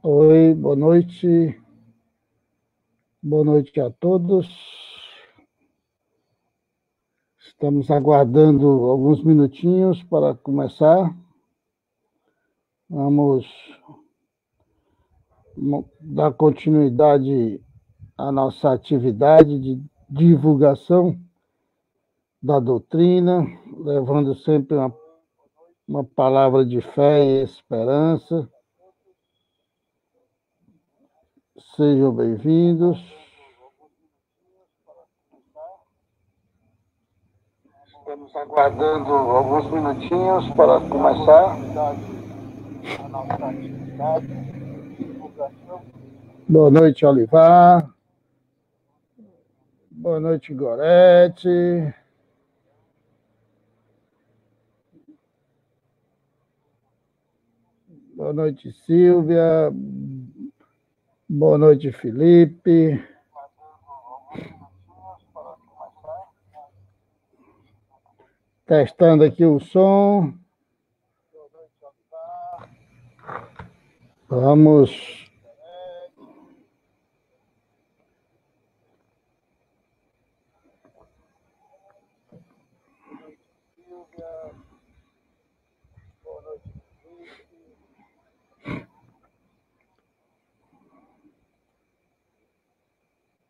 Oi, boa noite. Boa noite a todos. Estamos aguardando alguns minutinhos para começar. Vamos dar continuidade à nossa atividade de divulgação da doutrina, levando sempre uma palavra de fé e esperança. Sejam bem-vindos. Estamos aguardando alguns minutinhos para começar. Boa noite, Olivar. Boa noite, Gorete. Boa noite, Silvia. Boa noite, Felipe. Testando aqui o som. Vamos.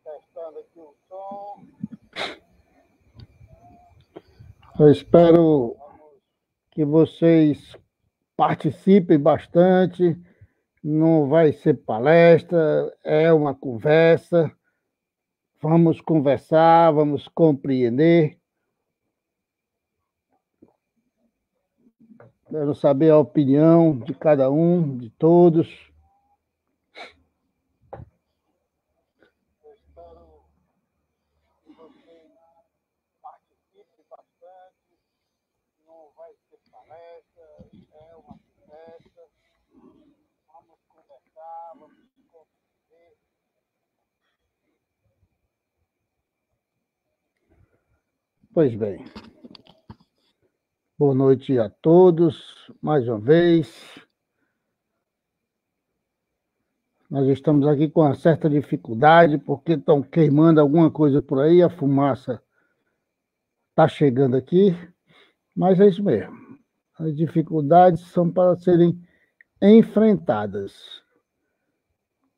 Testando aqui o som. Eu espero que vocês participem bastante. Não vai ser palestra, é uma conversa. Vamos conversar, vamos compreender. Quero saber a opinião de cada um, de todos. Pois bem, boa noite a todos, mais uma vez. Nós estamos aqui com uma certa dificuldade, porque estão queimando alguma coisa por aí, a fumaça está chegando aqui, mas é isso mesmo. As dificuldades são para serem enfrentadas.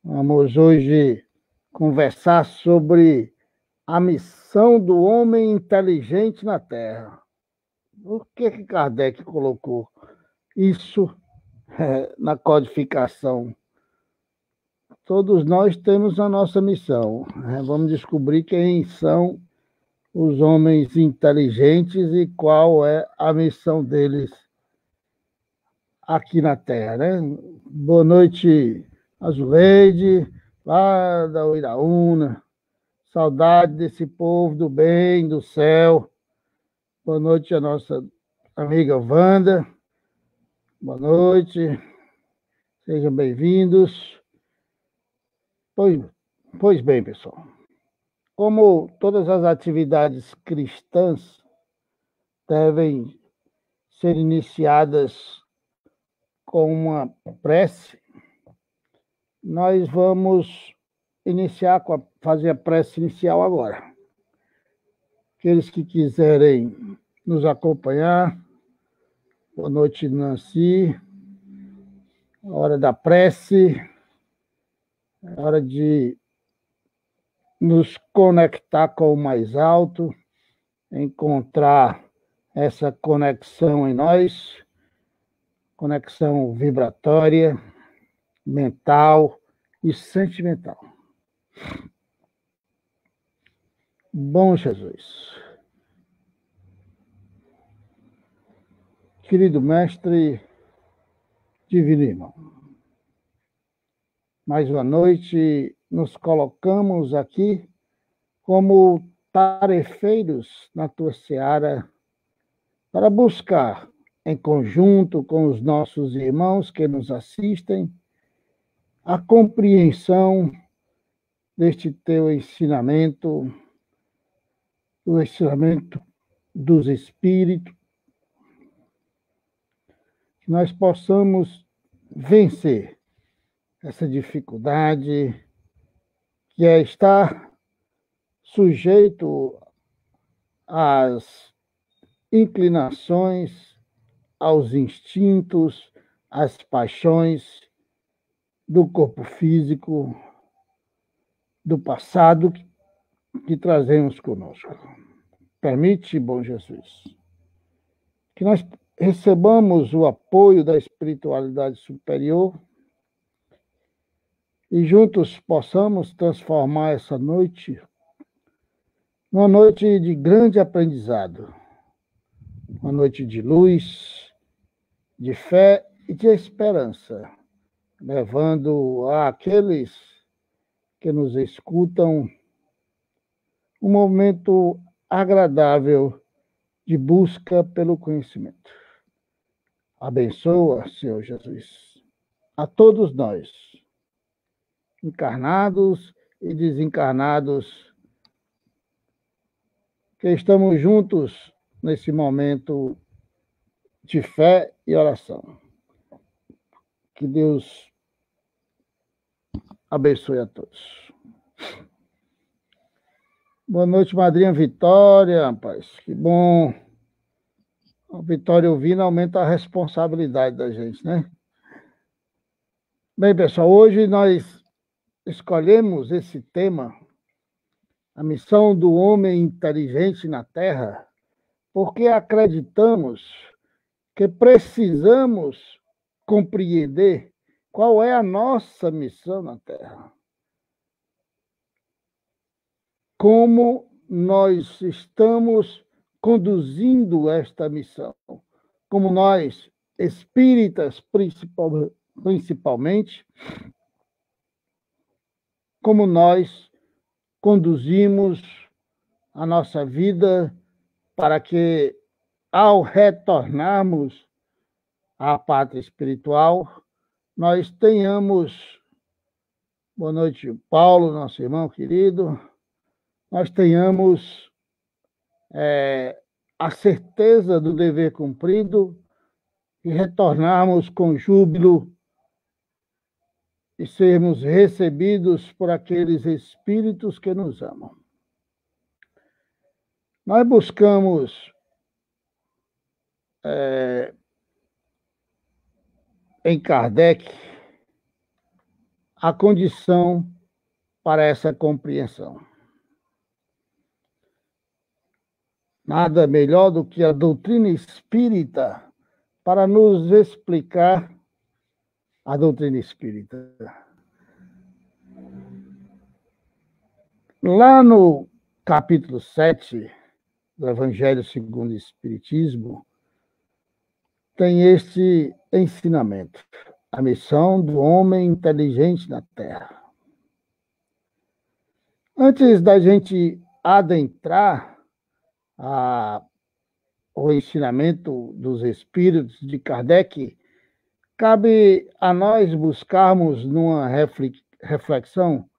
Vamos hoje conversar sobre a missão do homem inteligente na Terra. Por que Kardec colocou isso na codificação? Todos nós temos a nossa missão. Vamos descobrir quem são os homens inteligentes e qual é a missão deles aqui na Terra, né? Boa noite, Azuleide, lá da Uiraúna. Saudade desse povo do bem, do céu. Boa noite a nossa amiga Wanda. Boa noite. Sejam bem-vindos. Pois bem, pessoal. Como todas as atividades cristãs devem ser iniciadas com uma prece, nós vamos iniciar fazer a prece inicial agora. Aqueles que quiserem nos acompanhar, boa noite, Nancy. Hora da prece, hora de nos conectar com o mais alto, encontrar essa conexão em nós, conexão vibratória, mental e sentimental. Bom Jesus, querido mestre, divino irmão, mais uma noite nos colocamos aqui como tarefeiros na tua seara para buscar, em conjunto com os nossos irmãos que nos assistem, a compreensão deste teu ensinamento, o ensinamento dos Espíritos, que nós possamos vencer essa dificuldade, que é estar sujeito às inclinações, aos instintos, às paixões do corpo físico, do passado que trazemos conosco. Permite, bom Jesus, que nós recebamos o apoio da espiritualidade superior e juntos possamos transformar essa noite numa noite de grande aprendizado, uma noite de luz, de fé e de esperança, levando àqueles que nos escutam um momento agradável de busca pelo conhecimento. Abençoa, Senhor Jesus, a todos nós, encarnados e desencarnados, que estamos juntos nesse momento de fé e oração. Que Deus abençoe a todos. Boa noite, madrinha Vitória, rapaz. Que bom. A Vitória ouvindo aumenta a responsabilidade da gente, né? Bem, pessoal, hoje nós escolhemos esse tema, a missão do homem inteligente na Terra, porque acreditamos que precisamos compreender qual é a nossa missão na Terra. Como nós estamos conduzindo esta missão. Como nós, espíritas principalmente, como nós conduzimos a nossa vida para que, ao retornarmos à pátria espiritual, nós tenhamos, boa noite, Paulo, nosso irmão querido, nós tenhamos a certeza do dever cumprido e retornarmos com júbilo e sermos recebidos por aqueles espíritos que nos amam. Nós buscamos em Kardec a condição para essa compreensão. Nada melhor do que a doutrina espírita para nos explicar a doutrina espírita. Lá no capítulo 7 do Evangelho segundo o Espiritismo, tem este ensinamento, a missão do homem inteligente na Terra. Antes da gente adentrar o ensinamento dos Espíritos de Kardec, cabe a nós buscarmos numa reflexão.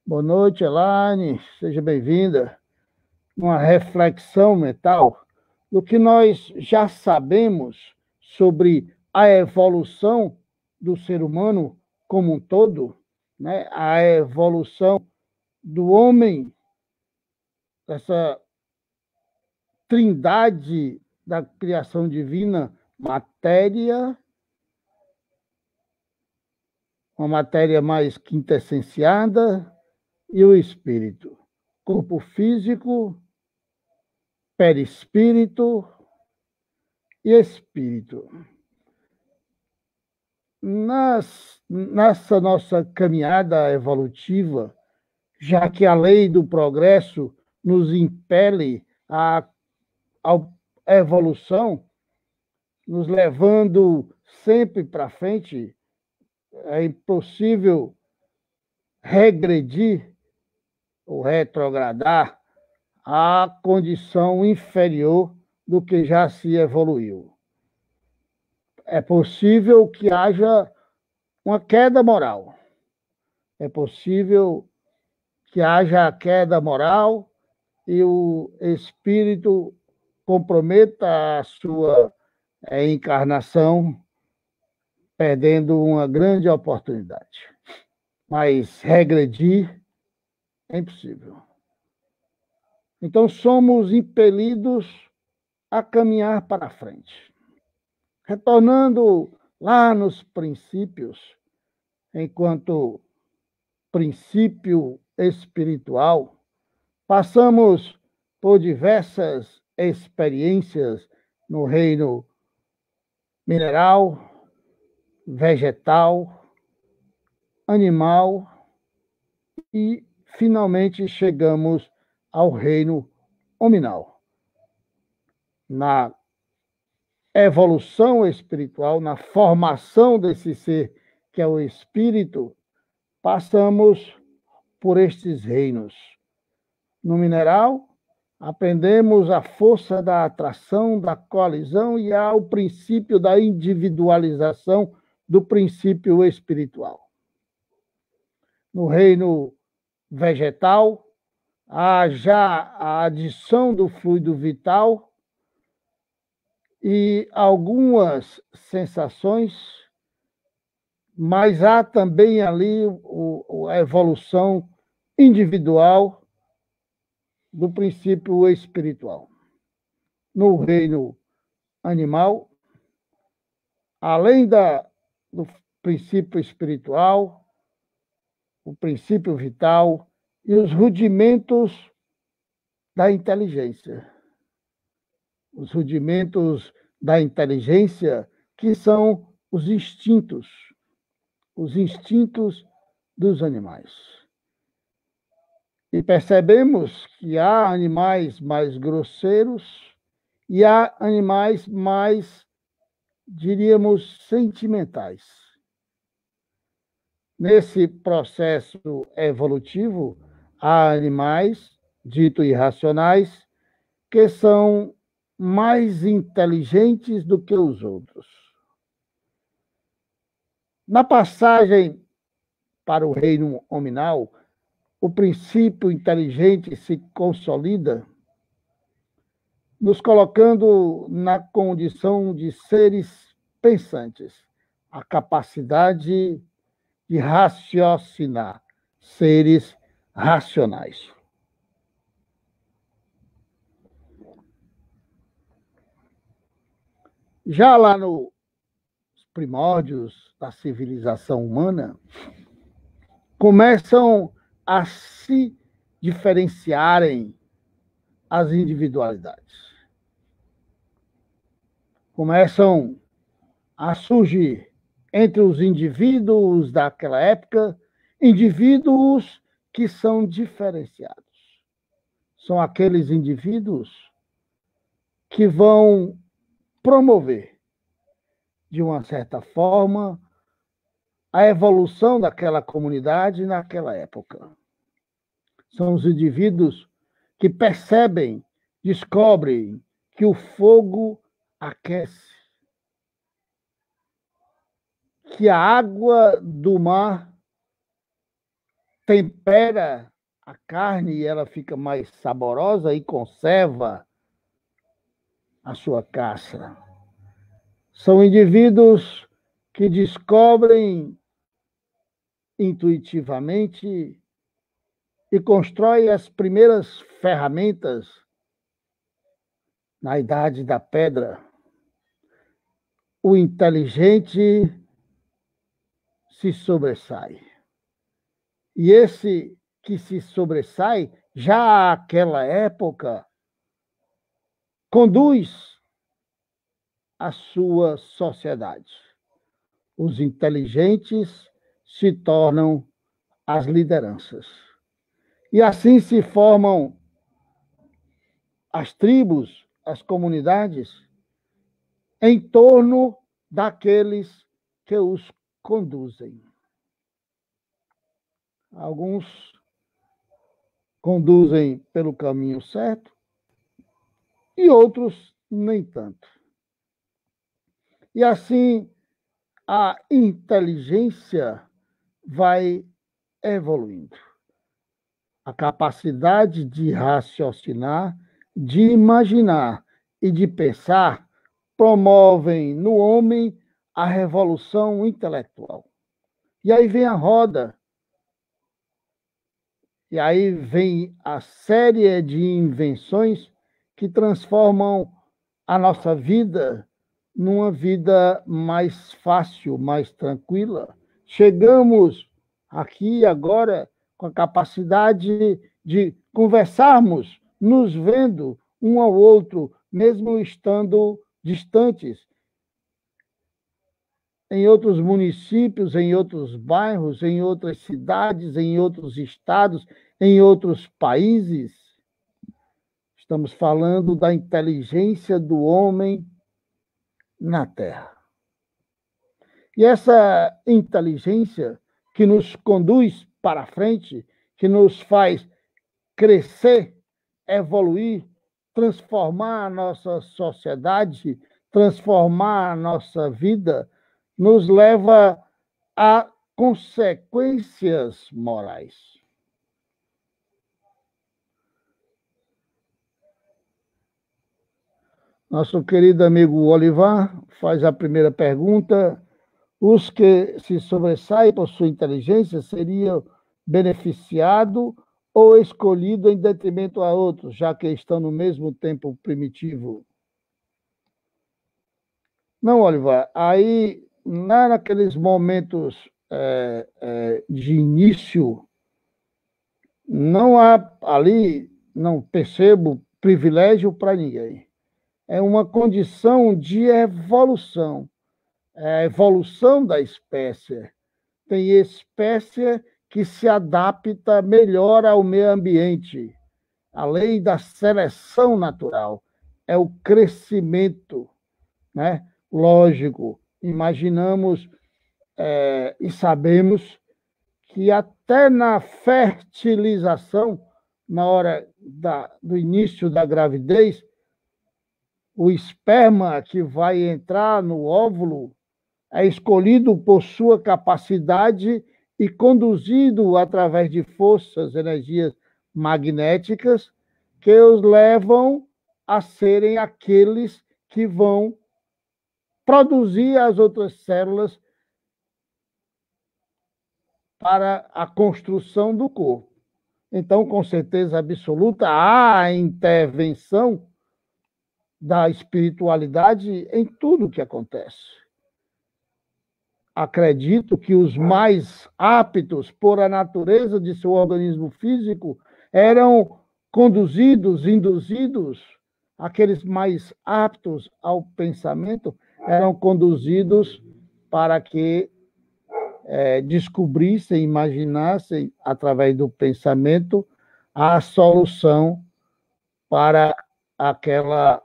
Boa noite, Elaine, seja bem-vinda. Uma reflexão mental do que nós já sabemos sobre a evolução do ser humano como um todo, né? A evolução do homem, essa trindade da criação divina, matéria, uma matéria mais quintessenciada, e o espírito, corpo físico, perispírito e espírito. Nessa nossa caminhada evolutiva, já que a lei do progresso nos impele à evolução, nos levando sempre para frente, é impossível regredir ou retrogradar à condição inferior do que já se evoluiu. É possível que haja uma queda moral. É possível que haja a queda moral e o espírito comprometa a sua encarnação, perdendo uma grande oportunidade. mas regredir é impossível. Então, somos impelidos a caminhar para frente. Retornando lá nos princípios, enquanto princípio espiritual, passamos por diversas experiências no reino mineral, vegetal, animal e, finalmente, chegamos ao reino hominal. Na evolução espiritual, na formação desse ser que é o espírito, passamos por estes reinos. No mineral, aprendemos a força da atração, da colisão e ao princípio da individualização do princípio espiritual. No reino vegetal, há já a adição do fluido vital e algumas sensações, mas há também ali a evolução individual do princípio espiritual. No reino animal, além do princípio espiritual, o princípio vital e os rudimentos da inteligência. Os rudimentos da inteligência, que são os instintos dos animais. E percebemos que há animais mais grosseiros e há animais mais, diríamos, sentimentais. Nesse processo evolutivo, há animais, dito irracionais, que são mais inteligentes do que os outros. Na passagem para o reino hominal, o princípio inteligente se consolida, nos colocando na condição de seres pensantes, a capacidade de raciocinar, seres racionais. Já lá nos primórdios da civilização humana, começam a se diferenciarem as individualidades. Começam a surgir entre os indivíduos daquela época, indivíduos que são diferenciados. São aqueles indivíduos que vão promover, de uma certa forma, a evolução daquela comunidade naquela época. São os indivíduos que percebem, descobrem que o fogo aquece, que a água do mar tempera a carne e ela fica mais saborosa e conserva a sua caça. São indivíduos que descobrem intuitivamente e constroem as primeiras ferramentas na Idade da Pedra. O inteligente se sobressai. E esse que se sobressai, já àquela época, conduz a sua sociedade. Os inteligentes se tornam as lideranças. E assim se formam as tribos, as comunidades, em torno daqueles que os conduzem. Alguns conduzem pelo caminho certo e outros nem tanto. E assim a inteligência vai evoluindo. A capacidade de raciocinar, de imaginar e de pensar promovem no homem a revolução intelectual. E aí vem a roda E aí vem a série de invenções que transformam a nossa vida numa vida mais fácil, mais tranquila. Chegamos aqui agora com a capacidade de conversarmos, nos vendo um ao outro, mesmo estando distantes, em outros municípios, em outros bairros, em outras cidades, em outros estados, em outros países. Estamos falando da inteligência do homem na Terra. E essa inteligência que nos conduz para frente, que nos faz crescer, evoluir, transformar a nossa sociedade, transformar a nossa vida, nos leva a consequências morais. Nosso querido amigo Olivar faz a primeira pergunta. Os que se sobressaem por sua inteligência seriam beneficiados ou escolhidos em detrimento a outros, já que estão no mesmo tempo primitivo? Não, Olivar, aí naqueles momentos de início, não há ali, não percebo privilégio para ninguém. É uma condição de evolução. É a evolução da espécie. Tem espécie que se adapta melhor ao meio ambiente. A lei da seleção natural é o crescimento, né? Lógico, imaginamos e sabemos que até na fertilização, na hora do início da gravidez, o esperma que vai entrar no óvulo é escolhido por sua capacidade e conduzido através de forças, energias magnéticas que os levam a serem aqueles que vão produzir as outras células para a construção do corpo. Então, com certeza absoluta, há a intervenção da espiritualidade em tudo que acontece. Acredito que os mais aptos, por a natureza de seu organismo físico, eram conduzidos, induzidos, aqueles mais aptos ao pensamento, eram conduzidos para que descobrissem, imaginassem, através do pensamento, a solução para aquela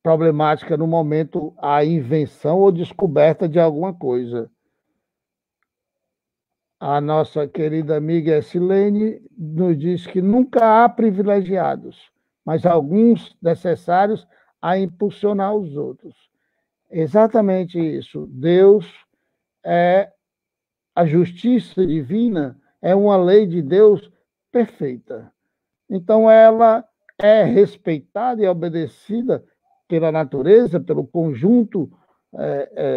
problemática no momento, a invenção ou descoberta de alguma coisa. A nossa querida amiga Silene nos diz que nunca há privilegiados, mas alguns necessários a impulsionar os outros. Exatamente isso. Deus é a justiça divina, é uma lei de Deus perfeita. Então, ela é respeitada e obedecida pela natureza, pelo conjunto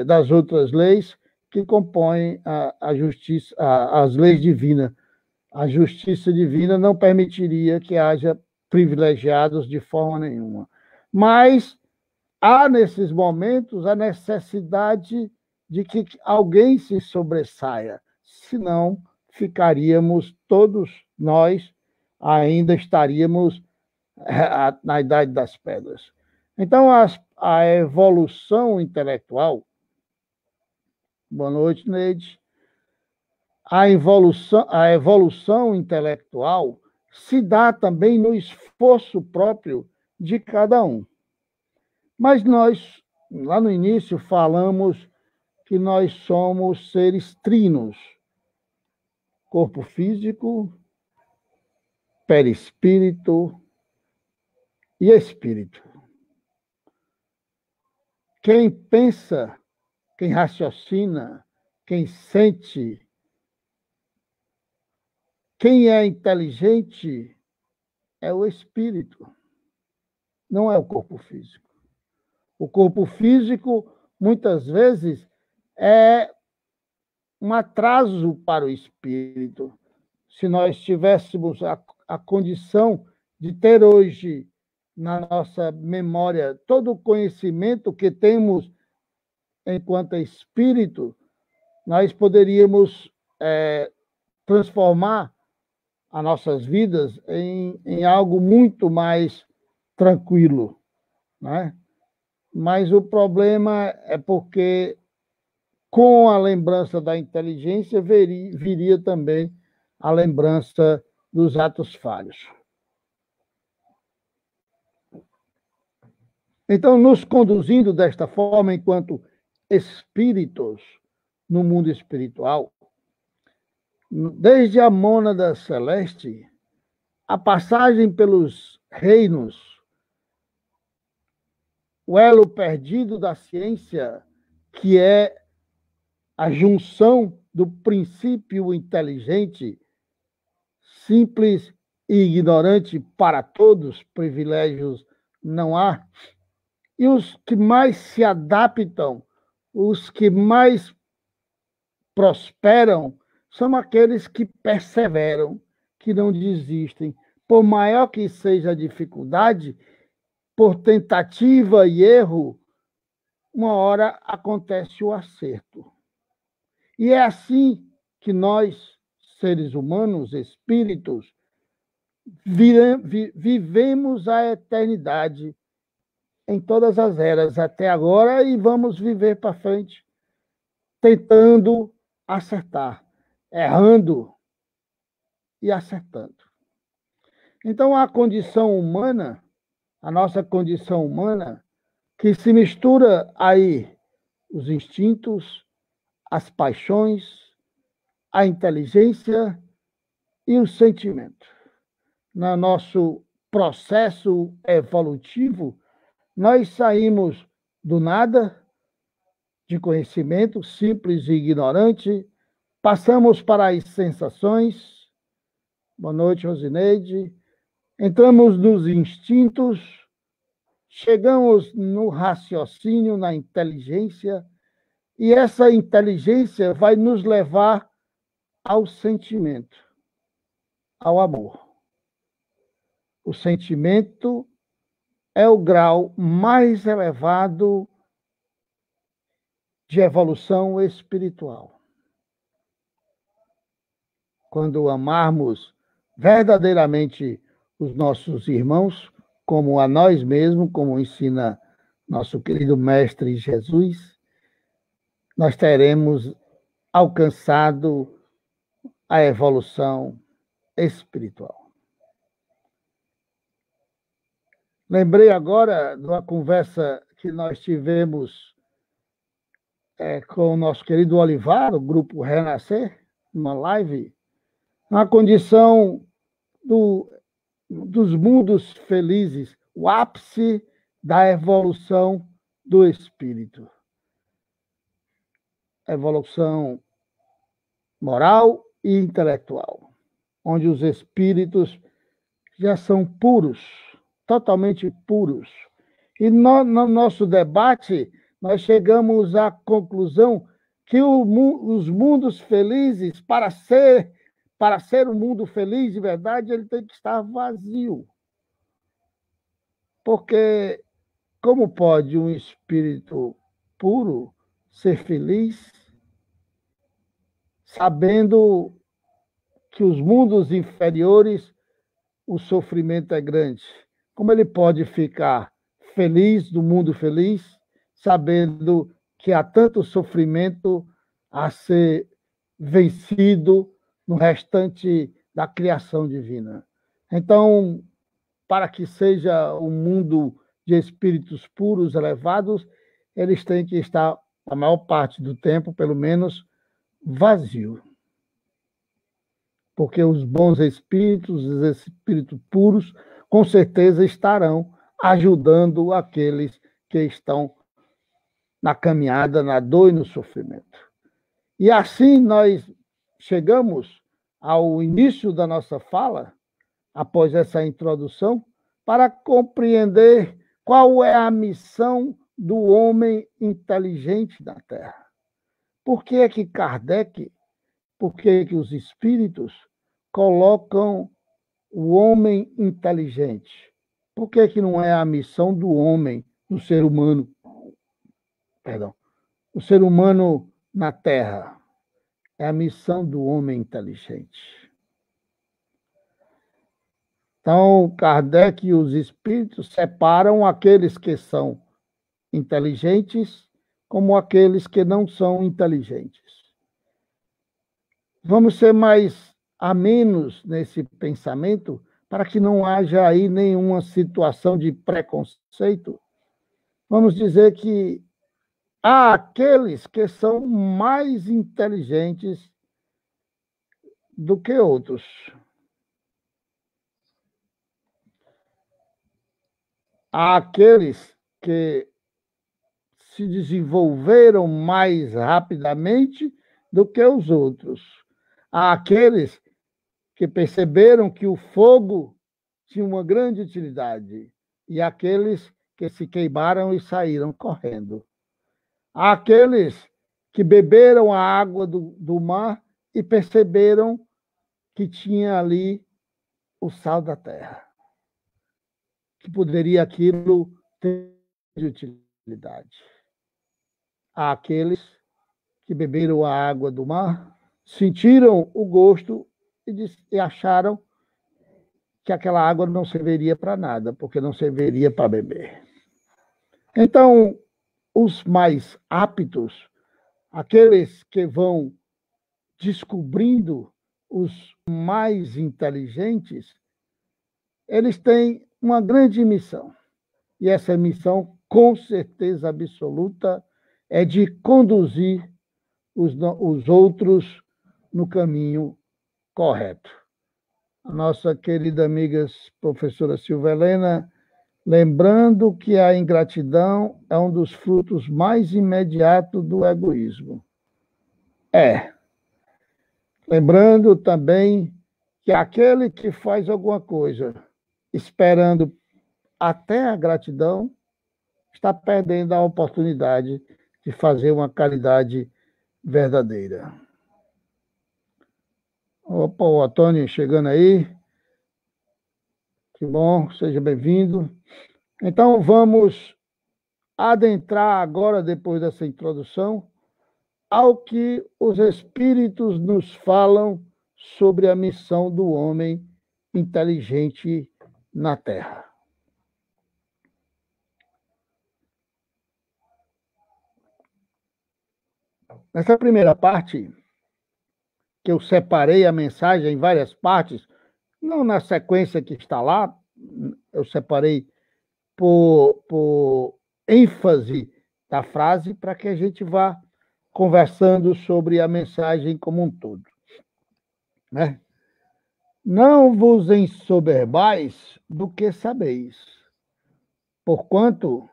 das outras leis que compõem a justiça, as leis divinas. A justiça divina não permitiria que haja privilegiados de forma nenhuma. Mas há, nesses momentos, a necessidade de que alguém se sobressaia, senão ficaríamos todos nós, ainda estaríamos na idade das pedras. Então, a evolução intelectual. Boa noite, Neide. A evolução intelectual se dá também no esforço próprio de cada um. Mas nós, lá no início, falamos que nós somos seres trinos: corpo físico, perispírito e espírito. Quem pensa, quem raciocina, quem sente, quem é inteligente é o espírito, não é o corpo físico. O corpo físico, muitas vezes, é um atraso para o espírito. se nós tivéssemos a condição de ter hoje na nossa memória todo o conhecimento que temos enquanto espírito, nós poderíamos transformar as nossas vidas em algo muito mais tranquilo, né? Mas o problema é porque, com a lembrança da inteligência, viria também a lembrança dos atos falhos. Então, nos conduzindo desta forma, enquanto espíritos no mundo espiritual, desde a mônada celeste, a passagem pelos reinos, o elo perdido da ciência, que é a junção do princípio inteligente, simples e ignorante para todos, privilégios não há, e os que mais se adaptam, os que mais prosperam, são aqueles que perseveram, que não desistem. Por maior que seja a dificuldade, por tentativa e erro, uma hora acontece o acerto. E é assim que nós, seres humanos, espíritos, vivemos a eternidade em todas as eras até agora e vamos viver para frente, tentando acertar, errando e acertando. Então, a condição humana, a nossa condição humana, que se mistura aí os instintos, as paixões, a inteligência e o sentimento. No nosso processo evolutivo, nós saímos do nada, de conhecimento simples e ignorante, passamos para as sensações. Boa noite, Rosineide. Entramos nos instintos, chegamos no raciocínio, na inteligência, e essa inteligência vai nos levar ao sentimento, ao amor. O sentimento é o grau mais elevado de evolução espiritual. Quando amarmos verdadeiramente os nossos irmãos, como a nós mesmos, como ensina nosso querido Mestre Jesus, nós teremos alcançado a evolução espiritual. Lembrei agora de uma conversa que nós tivemos com o nosso querido Olivar, o grupo Renascer, uma live, na condição dos mundos felizes, o ápice da evolução do espírito. Evolução moral e intelectual, onde os espíritos já são puros, totalmente puros. E no nosso debate, nós chegamos à conclusão que os mundos felizes, para ser um mundo feliz de verdade, ele tem que estar vazio. Porque como pode um espírito puro ser feliz, sabendo que os mundos inferiores, o sofrimento é grande? Como ele pode ficar feliz no mundo feliz, sabendo que há tanto sofrimento a ser vencido no restante da criação divina? Então, para que seja um mundo de espíritos puros, elevados, eles têm que estar, a maior parte do tempo, pelo menos, vazio. Porque os bons espíritos, os espíritos puros, com certeza estarão ajudando aqueles que estão na caminhada, na dor e no sofrimento. E assim nós chegamos ao início da nossa fala, após essa introdução, para compreender qual é a missão do homem inteligente na Terra. Por que é que Kardec, por que é que os espíritos colocam o homem inteligente? Por que que não é a missão do homem, do ser humano, perdão, o ser humano na Terra? É a missão do homem inteligente. Então, Kardec e os espíritos separam aqueles que são inteligentes como aqueles que não são inteligentes. Vamos ser mais amenos nesse pensamento para que não haja aí nenhuma situação de preconceito. Vamos dizer que há aqueles que são mais inteligentes do que outros. Há aqueles que se desenvolveram mais rapidamente do que os outros. Há aqueles que perceberam que o fogo tinha uma grande utilidade e aqueles que se queimaram e saíram correndo. Há aqueles que beberam a água do mar e perceberam que tinha ali o sal da terra, que poderia aquilo ter utilidade. Há aqueles que beberam a água do mar, sentiram o gosto e acharam que aquela água não serviria para nada, porque não serviria para beber. Então, os mais aptos, aqueles que vão descobrindo os mais inteligentes, eles têm uma grande missão. E essa missão, com certeza absoluta, é de conduzir os outros no caminho correto. A nossa querida amiga professora Silvia Helena, lembrando que a ingratidão é um dos frutos mais imediatos do egoísmo. Lembrando também que aquele que faz alguma coisa esperando até a gratidão está perdendo a oportunidade de fazer uma caridade verdadeira. Opa, o Antônio chegando aí. Que bom, seja bem-vindo. Então, vamos adentrar agora, depois dessa introdução, ao que os Espíritos nos falam sobre a missão do homem inteligente na Terra. Nessa primeira parte, que eu separei a mensagem em várias partes, não na sequência que está lá, eu separei por ênfase da frase para que a gente vá conversando sobre a mensagem como um todo. Né? Não vos ensoberbais do que sabeis, porquanto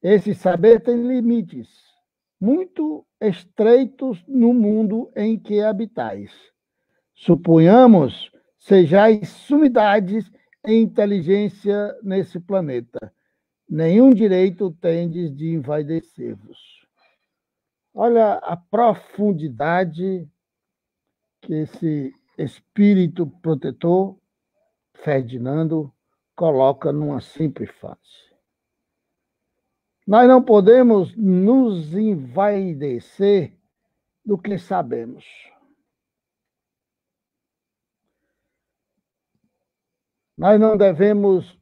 esse saber tem limites muito estreitos no mundo em que habitais. Suponhamos sejais sumidades em inteligência nesse planeta. Nenhum direito tendes de envaidecer-vos. Olha a profundidade que esse espírito protetor, Ferdinando, coloca numa simples frase. Nós não podemos nos envaidecer do que sabemos. Nós não devemos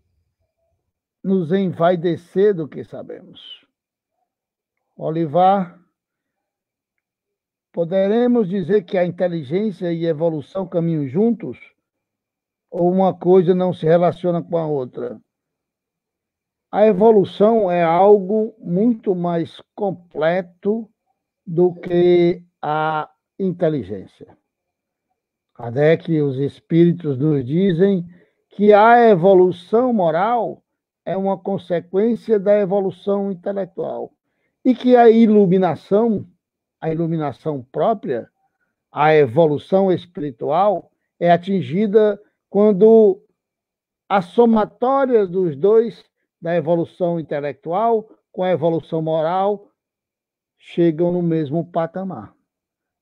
nos envaidecer do que sabemos. Olivar, poderemos dizer que a inteligência e a evolução caminham juntos? Ou uma coisa não se relaciona com a outra? A evolução é algo muito mais completo do que a inteligência. Kardec e os espíritos nos dizem que a evolução moral é uma consequência da evolução intelectual e que a iluminação própria, a evolução espiritual, é atingida quando a somatória dos dois, da evolução intelectual com a evolução moral, chegam no mesmo patamar.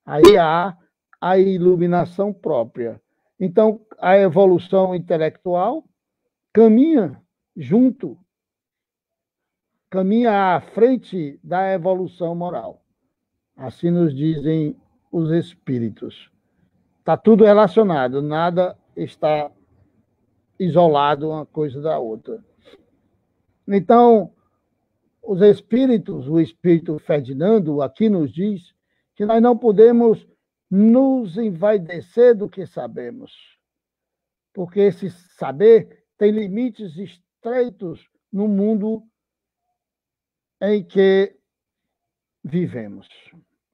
Aí há a iluminação própria. Então, a evolução intelectual caminha junto, caminha à frente da evolução moral. Assim nos dizem os espíritos. Está tudo relacionado, nada está isolado uma coisa da outra. Então, os espíritos, o espírito Ferdinando aqui nos diz que nós não podemos nos envaidecer do que sabemos, porque esse saber tem limites estreitos no mundo em que vivemos,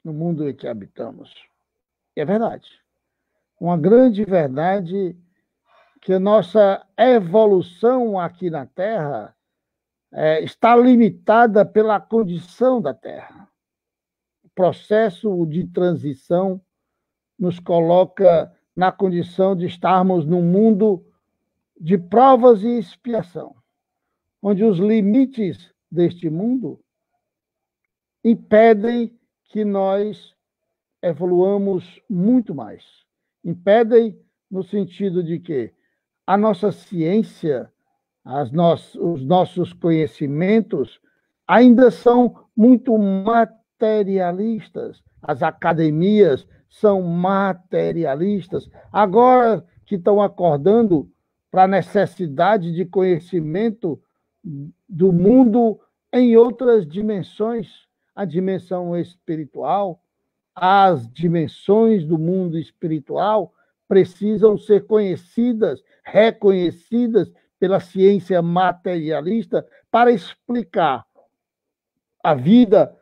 no mundo em que habitamos. E é verdade. Uma grande verdade que a nossa evolução aqui na Terra está limitada pela condição da Terra. O processo de transição nos coloca na condição de estarmos num mundo de provas e expiação, onde os limites deste mundo impedem que nós evoluamos muito mais. Impedem no sentido de que a nossa ciência, os nossos conhecimentos ainda são muito materialistas. As academias são materialistas. Agora que estão acordando para a necessidade de conhecimento do mundo em outras dimensões, a dimensão espiritual, as dimensões do mundo espiritual precisam ser conhecidas, reconhecidas pela ciência materialista para explicar a vida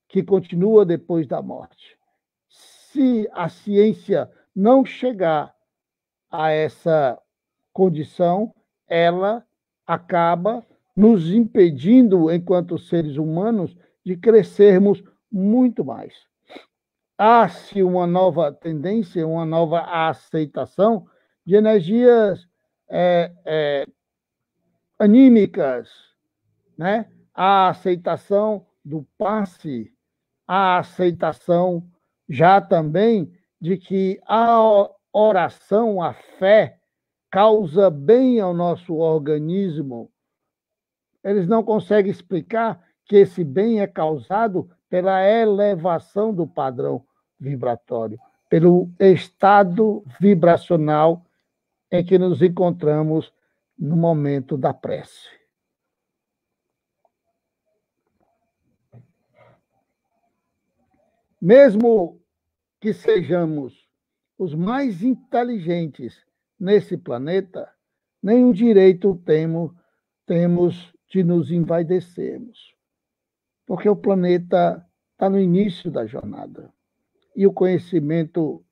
que continua depois da morte. Se a ciência não chegar a essa condição, ela acaba nos impedindo, enquanto seres humanos, de crescermos muito mais. Há-se uma nova tendência, uma nova aceitação de energias anímicas, né? A aceitação do passe, a aceitação já também de que a oração, a fé, causa bem ao nosso organismo. Eles não conseguem explicar que esse bem é causado pela elevação do padrão vibratório, pelo estado vibracional em que nos encontramos no momento da prece. Mesmo que sejamos os mais inteligentes nesse planeta, nenhum direito temos de nos envaidecermos, porque o planeta está no início da jornada e o conhecimento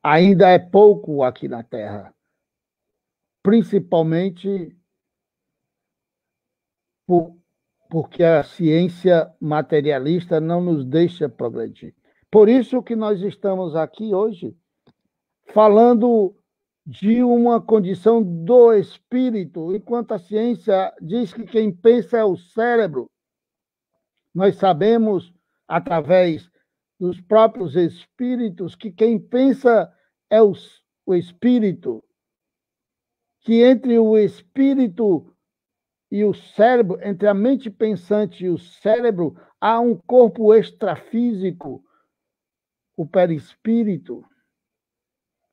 ainda é pouco aqui na Terra, principalmente porque a ciência materialista não nos deixa progredir. Por isso que nós estamos aqui hoje falando de uma condição do espírito, enquanto a ciência diz que quem pensa é o cérebro. Nós sabemos, através dos próprios espíritos, que quem pensa é o espírito, que entre o espírito e o cérebro, entre a mente pensante e o cérebro, há um corpo extrafísico, o perispírito,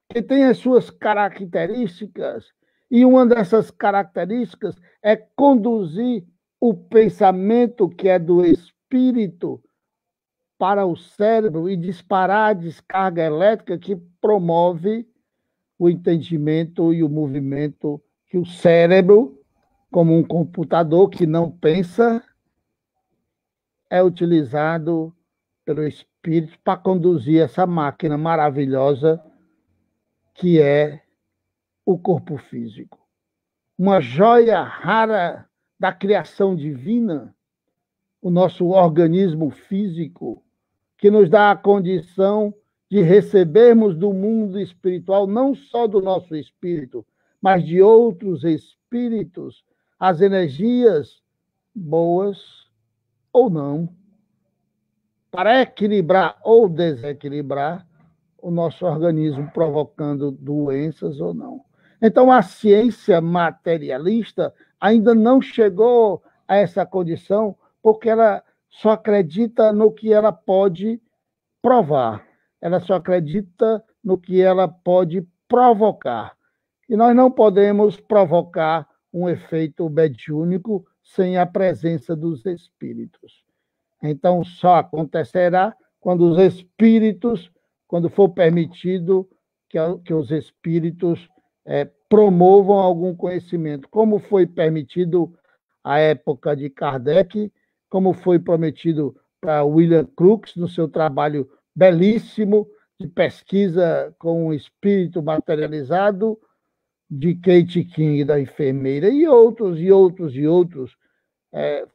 que tem as suas características, e uma dessas características é conduzir o pensamento que é do espírito para o cérebro e disparar a descarga elétrica que promove o entendimento e o movimento que o cérebro, como um computador que não pensa, é utilizado pelo espírito para conduzir essa máquina maravilhosa que é o corpo físico. Uma joia rara da criação divina, o nosso organismo físico, que nos dá a condição de recebermos do mundo espiritual, não só do nosso espírito, mas de outros espíritos, as energias boas ou não, para equilibrar ou desequilibrar o nosso organismo provocando doenças ou não. Então, a ciência materialista ainda não chegou a essa condição, porque ela só acredita no que ela pode provar. Ela só acredita no que ela pode provocar. E nós não podemos provocar um efeito mediúnico sem a presença dos espíritos. Então, só acontecerá quando os espíritos, quando for permitido que os espíritos promovam algum conhecimento, como foi permitido à época de Kardec, como foi prometido para William Crookes no seu trabalho belíssimo de pesquisa com o espírito materializado, de Kate King, da enfermeira, e outros,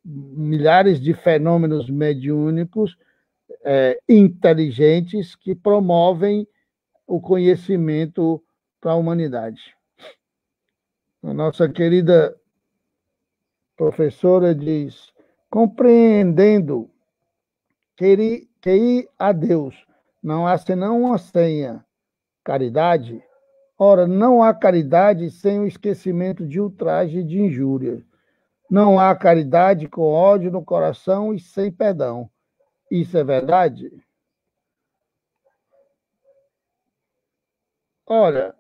milhares de fenômenos mediúnicos inteligentes que promovem o conhecimento para a humanidade. A nossa querida professora diz: compreendendo que ir a Deus não há senão uma senha, caridade. Ora, não há caridade sem o esquecimento de ultraje e de injúria. Não há caridade com ódio no coração e sem perdão. Isso é verdade? Olha,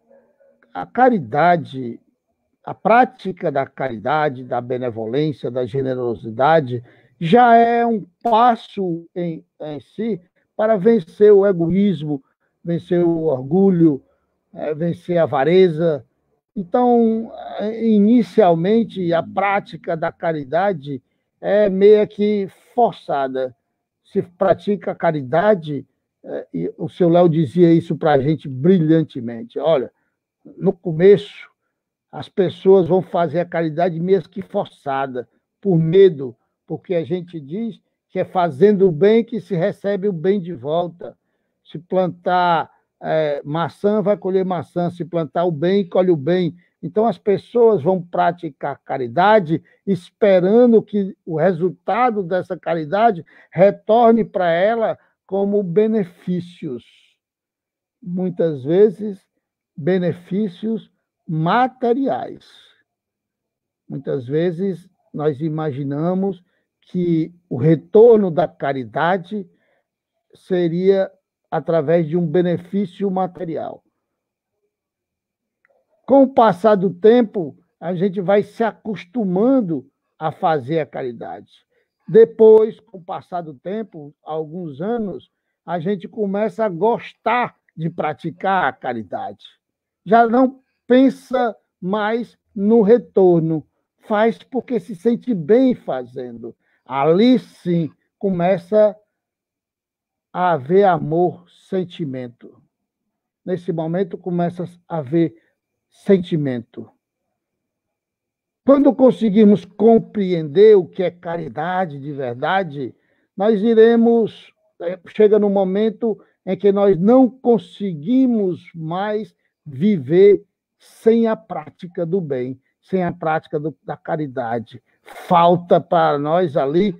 a caridade, a prática da caridade, da benevolência, da generosidade, já é um passo em si para vencer o egoísmo, vencer o orgulho, vencer a avareza. Então, inicialmente, a prática da caridade é meio que forçada. Se pratica a caridade, e o seu Léo dizia isso para a gente brilhantemente. Olha, no começo, as pessoas vão fazer a caridade mesmo que forçada, por medo, porque a gente diz que é fazendo o bem que se recebe o bem de volta. Se plantar maçã, vai colher maçã. Se plantar o bem, colhe o bem. Então, as pessoas vão praticar caridade esperando que o resultado dessa caridade retorne para ela como benefícios. Muitas vezes, benefícios materiais. Muitas vezes, nós imaginamos que o retorno da caridade seria através de um benefício material. Com o passar do tempo, a gente vai se acostumando a fazer a caridade. Depois, com o passar do tempo, alguns anos, a gente começa a gostar de praticar a caridade. Já não pensa mais no retorno, faz porque se sente bem fazendo. Ali sim começa a haver amor, sentimento. Nesse momento começa a haver sentimento. Quando conseguimos compreender o que é caridade de verdade, nós iremos... Chega no momento em que nós não conseguimos mais viver sem a prática do bem, sem a prática da caridade. Falta para nós ali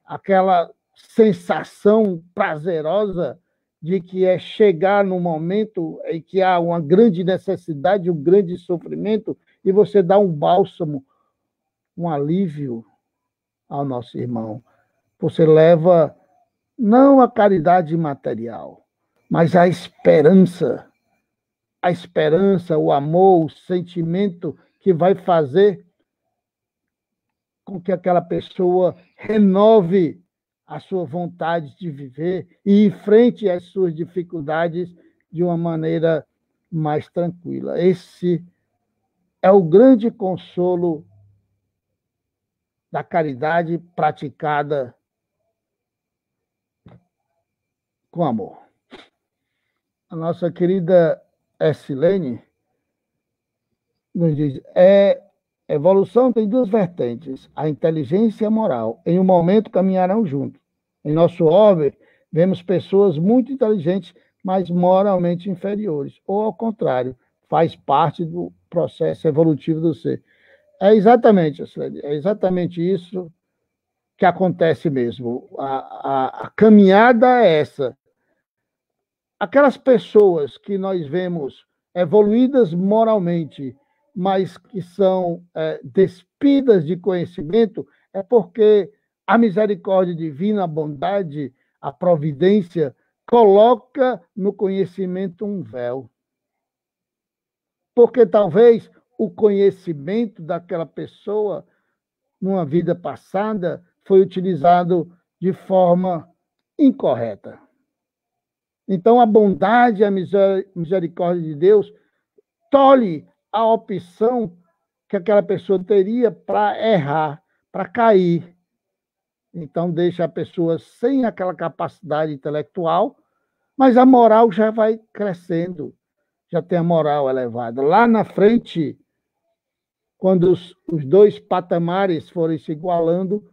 aquela sensação prazerosa de que é chegar no momento em que há uma grande necessidade, um grande sofrimento, e você dá um bálsamo, um alívio ao nosso irmão. Você leva não a caridade material, mas a esperança, o amor, o sentimento que vai fazer com que aquela pessoa renove a sua vontade de viver e enfrente as suas dificuldades de uma maneira mais tranquila. Esse é o grande consolo da caridade praticada com amor. A nossa querida Essilene nos diz: evolução tem duas vertentes, a inteligência e a moral. Em um momento caminharão juntos. Em nosso orbe, vemos pessoas muito inteligentes, mas moralmente inferiores. Ou, ao contrário, faz parte do processo evolutivo do ser. É exatamente isso que acontece mesmo. A caminhada é essa. aquelas pessoas que nós vemos evoluídas moralmente, mas que são despidas de conhecimento, é porque a misericórdia divina, a bondade, a providência, coloca no conhecimento um véu. Porque talvez o conhecimento daquela pessoa, numa vida passada, foi utilizado de forma incorreta. Então, a bondade e a misericórdia de Deus tolhe a opção que aquela pessoa teria para errar, para cair. Então, deixa a pessoa sem aquela capacidade intelectual, mas a moral já vai crescendo, já tem a moral elevada. Lá na frente, quando os dois patamares forem se igualando,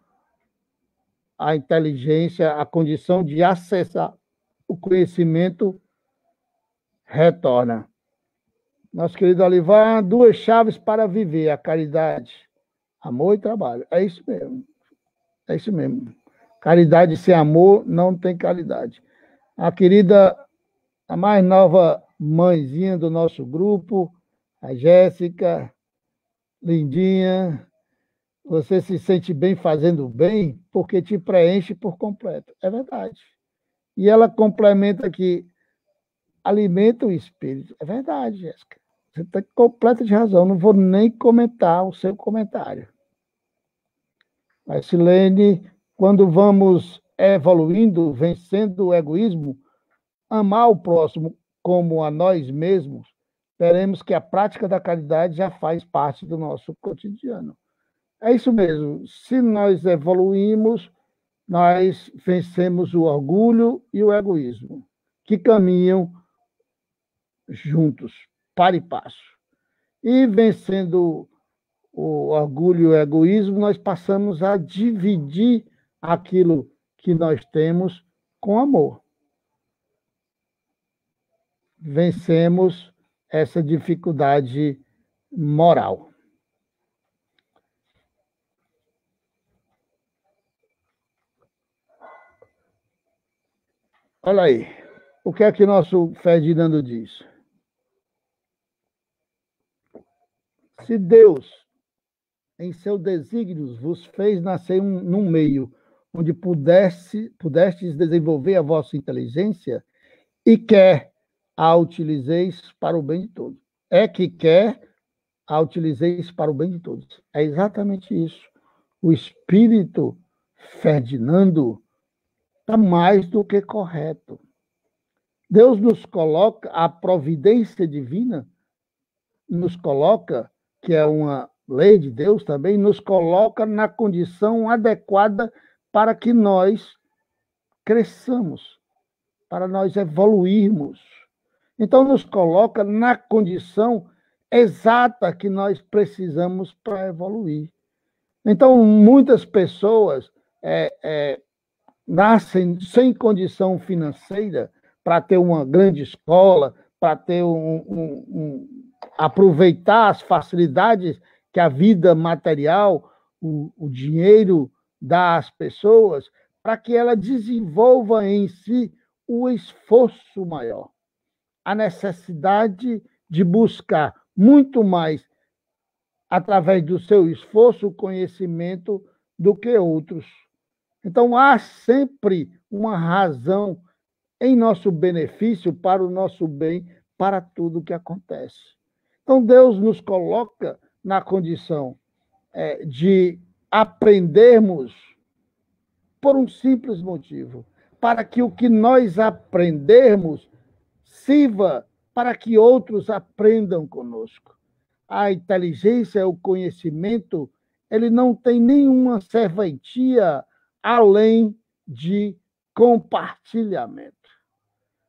a inteligência, a condição de acessar o conhecimento retorna. Nosso querido Olivar, 2 chaves para viver: a caridade, amor e trabalho. É isso mesmo. É isso mesmo. Caridade sem amor não tem caridade. A querida, a mais nova mãezinha do nosso grupo, a Jéssica, lindinha, você se sente bem fazendo bem porque te preenche por completo. É verdade. E ela complementa aqui, alimenta o espírito. É verdade, Jéssica. Você está completa de razão. Não vou nem comentar o seu comentário. Mas, Silene, quando vamos evoluindo, vencendo o egoísmo, amar o próximo como a nós mesmos, veremos que a prática da caridade já faz parte do nosso cotidiano. É isso mesmo. Se nós evoluímos, nós vencemos o orgulho e o egoísmo, que caminham juntos, para e passo. E vencendo o orgulho e o egoísmo, nós passamos a dividir aquilo que nós temos com amor. Vencemos essa dificuldade moral. Olha aí, o que é que nosso Ferdinando diz? Se Deus, em seus desígnios, vos fez nascer num meio onde pudestes desenvolver a vossa inteligência e quer a utilizeis para o bem de todos. É que quer a utilizeis para o bem de todos. É exatamente isso. O espírito Ferdinando está mais do que correto. Deus nos coloca, a providência divina nos coloca, que é uma lei de Deus também, nos coloca na condição adequada para que nós cresçamos, para nós evoluirmos. Então, nos coloca na condição exata que nós precisamos para evoluir. Então, muitas pessoas nascem sem condição financeira para ter uma grande escola, para ter aproveitar as facilidades que a vida material, o dinheiro dá às pessoas, para que ela desenvolva em si o esforço maior, a necessidade de buscar muito mais, através do seu esforço, o conhecimento do que outros. Então, há sempre uma razão em nosso benefício, para o nosso bem, para tudo que acontece. Então, Deus nos coloca na condição de aprendermos por um simples motivo, para que o que nós aprendermos sirva para que outros aprendam conosco. A inteligência, o conhecimento, ele não tem nenhuma serventia além de compartilhamento.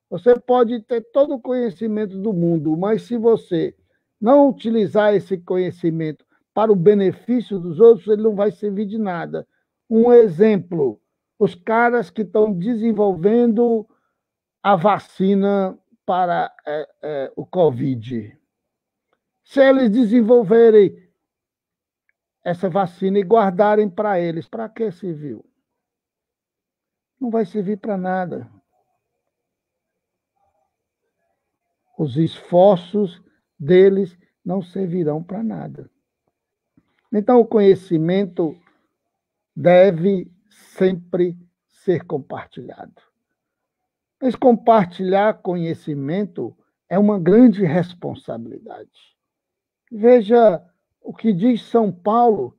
Você pode ter todo o conhecimento do mundo, mas se você não utilizar esse conhecimento para o benefício dos outros, ele não vai servir de nada. Um exemplo, os caras que estão desenvolvendo a vacina para o Covid. Se eles desenvolverem essa vacina e guardarem para eles, para que serviu? Não vai servir para nada. os esforços deles não servirão para nada. Então, o conhecimento deve sempre ser compartilhado. Mas compartilhar conhecimento é uma grande responsabilidade. Veja o que diz São Paulo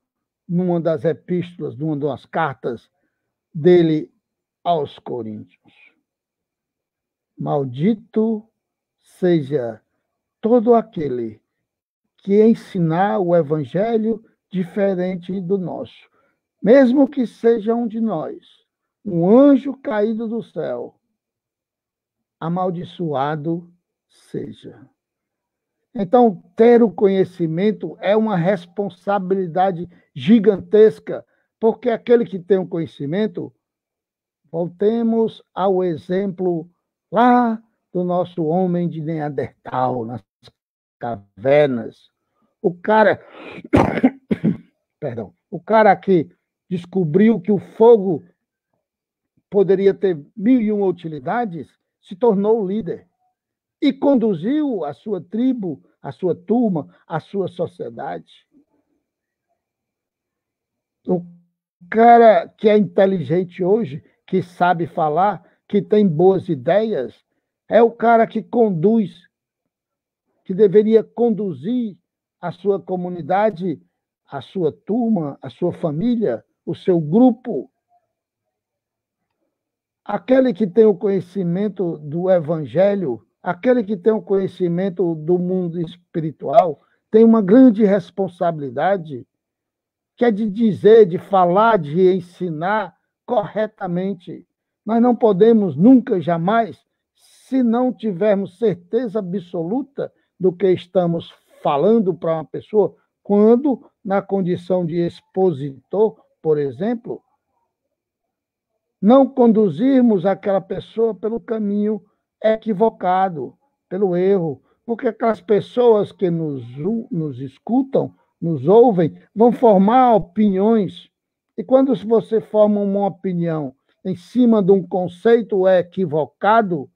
numa das epístolas, numa das cartas dele aos Coríntios. Maldito seja todo aquele que ensinar o evangelho diferente do nosso, mesmo que seja um de nós, um anjo caído do céu, amaldiçoado seja. Então, ter o conhecimento é uma responsabilidade gigantesca, porque aquele que tem o conhecimento, voltemos ao exemplo lá do nosso homem de Neandertal, nas cavernas. O cara, o cara que descobriu que o fogo poderia ter 1001 utilidades, se tornou líder e conduziu a sua tribo, a sua turma, a sua sociedade. O cara que é inteligente hoje, que sabe falar, que tem boas ideias, é o cara que conduz, que deveria conduzir a sua comunidade, a sua turma, a sua família, o seu grupo. Aquele que tem o conhecimento do evangelho, aquele que tem o conhecimento do mundo espiritual, tem uma grande responsabilidade, que é de dizer, de falar, de ensinar corretamente. Nós não podemos nunca, jamais, se não tivermos certeza absoluta do que estamos falando para uma pessoa, quando, na condição de expositor, por exemplo, não conduzirmos aquela pessoa pelo caminho equivocado, pelo erro, porque aquelas pessoas que nos escutam, nos ouvem, vão formar opiniões. E quando você forma uma opinião em cima de um conceito equivocado,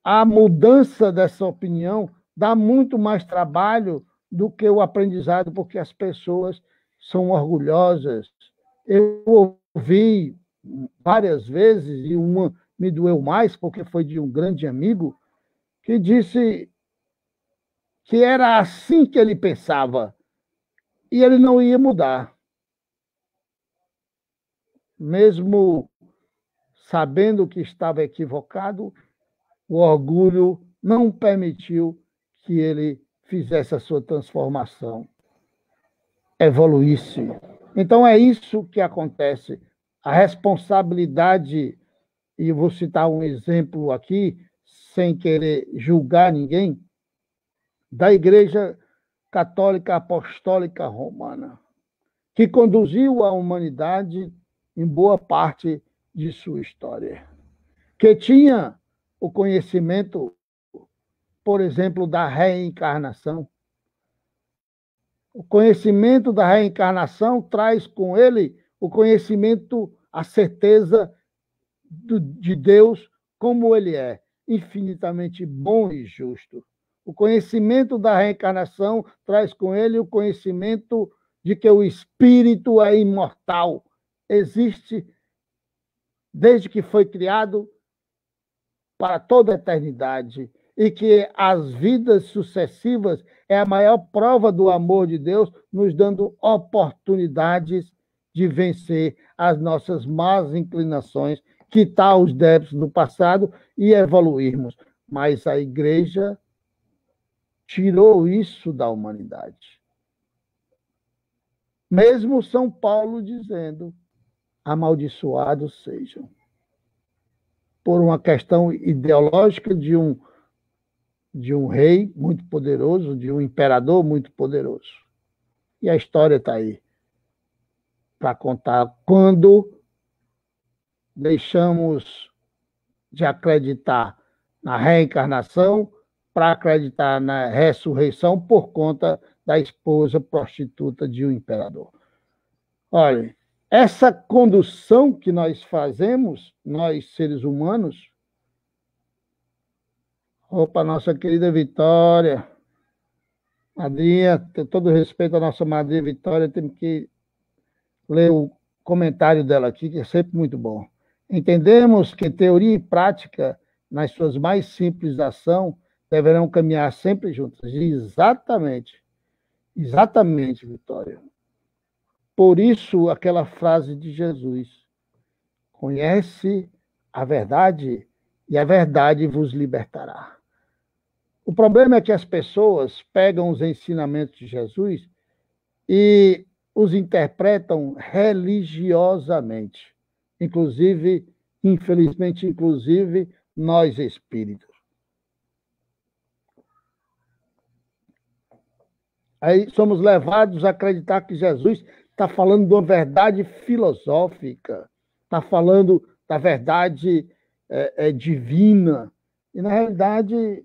a mudança dessa opinião dá muito mais trabalho do que o aprendizado, porque as pessoas são orgulhosas. Eu ouvi várias vezes, e uma me doeu mais, porque foi de um grande amigo, que disse que era assim que ele pensava, e ele não ia mudar. Mesmo sabendo que estava equivocado, o orgulho não permitiu que ele fizesse a sua transformação, evoluísse. Então é isso que acontece. A responsabilidade, e vou citar um exemplo aqui, sem querer julgar ninguém, da Igreja Católica Apostólica Romana, que conduziu a humanidade em boa parte de sua história, que tinha o conhecimento, por exemplo, da reencarnação. O conhecimento da reencarnação traz com ele o conhecimento, a certeza de Deus como ele é, infinitamente bom e justo. O conhecimento da reencarnação traz com ele o conhecimento de que o espírito é imortal, existe desde que foi criado para toda a eternidade, e que as vidas sucessivas é a maior prova do amor de Deus, nos dando oportunidades de vencer as nossas más inclinações, quitar os débitos do passado e evoluirmos. Mas a Igreja tirou isso da humanidade. Mesmo São Paulo dizendo: amaldiçoados sejam. Por uma questão ideológica de um rei muito poderoso, de um imperador muito poderoso. E a história está aí para contar. Quando deixamos de acreditar na reencarnação para acreditar na ressurreição por conta da esposa prostituta de um imperador. Olha, essa condução que nós fazemos, nós seres humanos, Opa, nossa querida Vitória. Madrinha, com todo respeito à nossa madrinha Vitória, temos que ler o comentário dela aqui, que é sempre muito bom. Entendemos que teoria e prática, nas suas mais simples ações, deverão caminhar sempre juntas. Exatamente. Exatamente, Vitória. Por isso, aquela frase de Jesus: conhece a verdade e a verdade vos libertará. O problema é que as pessoas pegam os ensinamentos de Jesus e os interpretam religiosamente, inclusive, infelizmente, inclusive nós espíritos. Aí somos levados a acreditar que Jesus está falando de uma verdade filosófica, está falando da verdade divina. E, na realidade,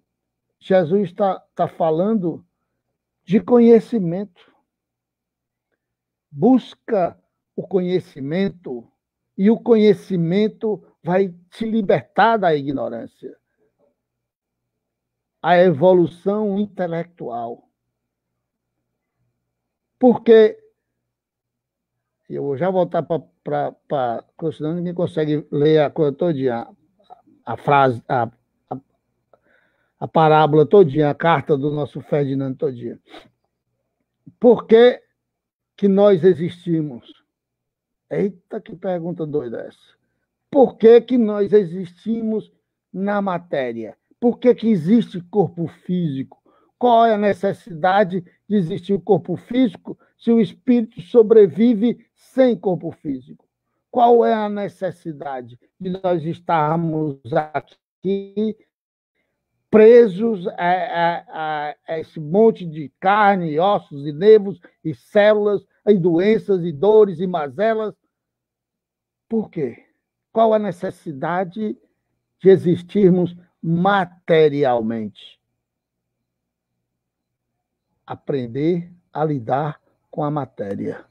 Jesus está falando de conhecimento. Busca o conhecimento e o conhecimento vai te libertar da ignorância. A evolução intelectual. Porque, eu vou já voltar para senão ninguém consegue ler a coisa todinha, a frase, a parábola todinha, a carta do nosso Ferdinando todinha. Por que que nós existimos? Eita, que pergunta doida essa. Por que que nós existimos na matéria? Por que que existe corpo físico? Qual é a necessidade de existir o corpo físico se o espírito sobrevive sem corpo físico? Qual é a necessidade de nós estarmos aqui presos a esse monte de carne, ossos e nervos e células, e doenças e dores e mazelas? Por quê? Qual a necessidade de existirmos materialmente? Aprender a lidar com a matéria.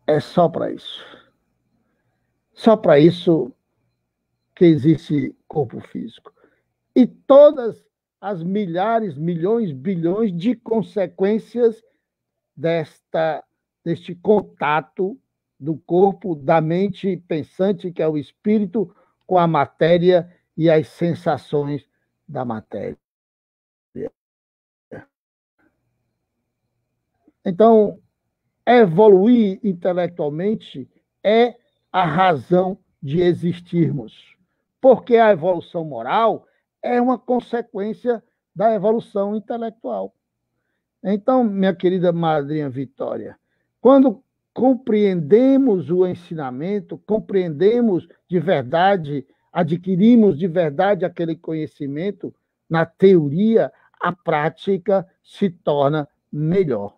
É só para isso. Só para isso que existe corpo físico. E todas as milhares, milhões, bilhões de consequências deste contato do corpo, da mente pensante, que é o espírito, com a matéria e as sensações da matéria. Então, evoluir intelectualmente é a razão de existirmos. Porque a evolução moral é uma consequência da evolução intelectual. Então, minha querida madrinha Vitória, quando compreendemos o ensinamento, compreendemos de verdade, adquirimos de verdade aquele conhecimento, na teoria, a prática se torna melhor.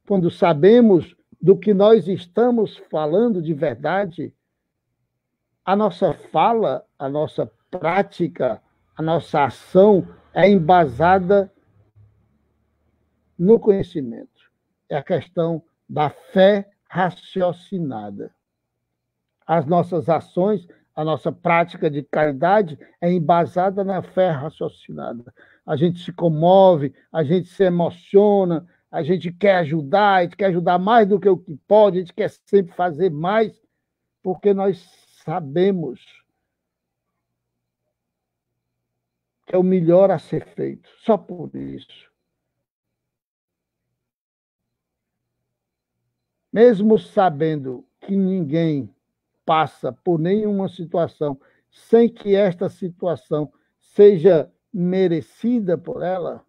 Quando sabemos do que nós estamos falando de verdade, a nossa fala, a nossa prática, a nossa ação é embasada no conhecimento. É a questão da fé raciocinada. As nossas ações, a nossa prática de caridade é embasada na fé raciocinada. A gente se comove, a gente se emociona, a gente quer ajudar, a gente quer ajudar mais do que o que pode, a gente quer sempre fazer mais, porque nós sabemos que é o melhor a ser feito. Só por isso. Mesmo sabendo que ninguém passa por nenhuma situação sem que esta situação seja merecida por ela,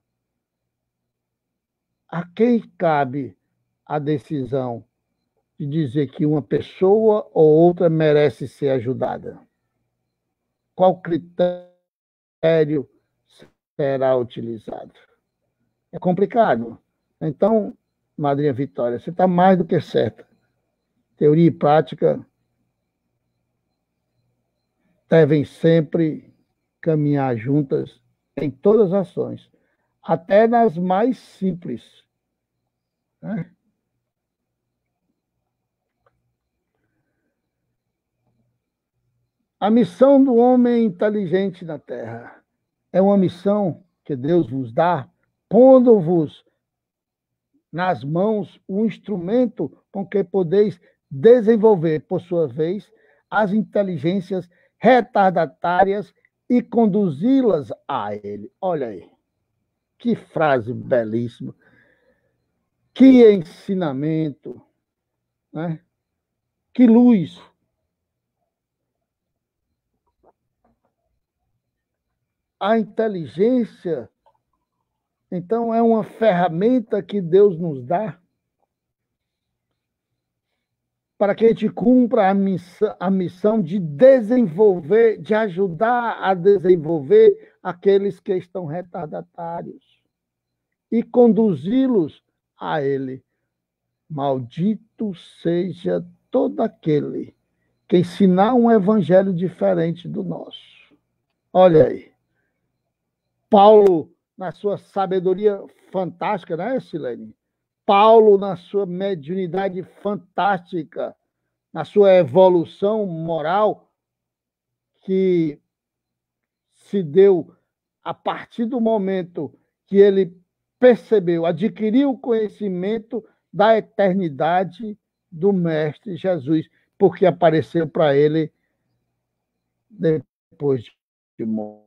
a quem cabe a decisão de dizer que uma pessoa ou outra merece ser ajudada? Qual critério será utilizado? É complicado. Então, madrinha Vitória, você está mais do que certa. Teoria e prática devem sempre caminhar juntas em todas as ações, até nas mais simples. Né? A missão do homem inteligente na Terra. É uma missão que Deus vos dá, pondo-vos nas mãos um instrumento com que podeis desenvolver, por sua vez, as inteligências retardatárias e conduzi-las a Ele. Olha aí, que frase belíssima, que ensinamento, né? Que luz. A inteligência, então, é uma ferramenta que Deus nos dá para que a gente cumpra a missão de desenvolver, de ajudar a desenvolver aqueles que estão retardatários e conduzi-los a Ele. Maldito seja todo aquele que ensinar um evangelho diferente do nosso. Olha aí. Paulo, na sua sabedoria fantástica, né, Silene? Paulo, na sua mediunidade fantástica, na sua evolução moral, que se deu a partir do momento que ele percebeu, adquiriu o conhecimento da eternidade do Mestre Jesus, porque apareceu para ele depois de morto.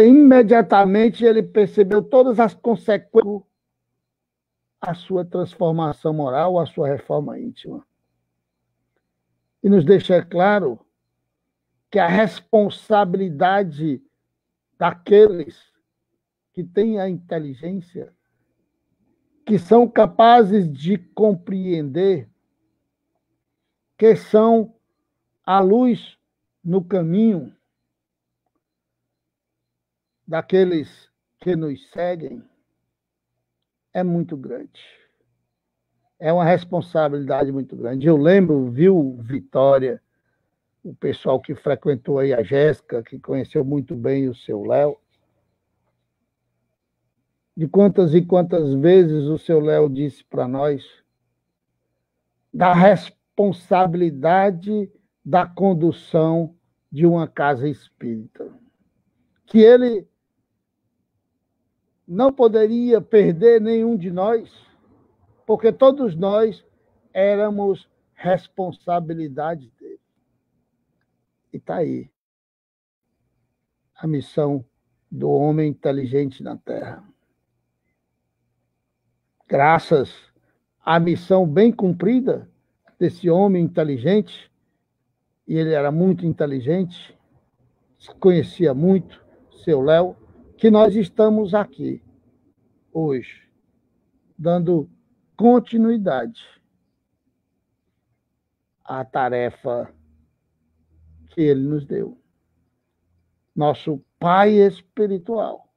Imediatamente ele percebeu todas as consequências da sua transformação moral, a sua reforma íntima. E nos deixa claro que a responsabilidade daqueles que têm a inteligência, que são capazes de compreender, que são a luz no caminho daqueles que nos seguem, é muito grande. É uma responsabilidade muito grande. Eu lembro, viu, Vitória, o pessoal que frequentou aí a Jéssica, que conheceu muito bem o seu Léo, de quantas e quantas vezes o seu Léo disse para nós da responsabilidade da condução de uma casa espírita. Que ele não poderia perder nenhum de nós, porque todos nós éramos responsabilidade dele. E está aí a missão do homem inteligente na Terra. Graças à missão bem cumprida desse homem inteligente, e ele era muito inteligente, conhecia muito, seu Léo, que nós estamos aqui hoje, dando continuidade à tarefa que ele nos deu. Nosso pai espiritual.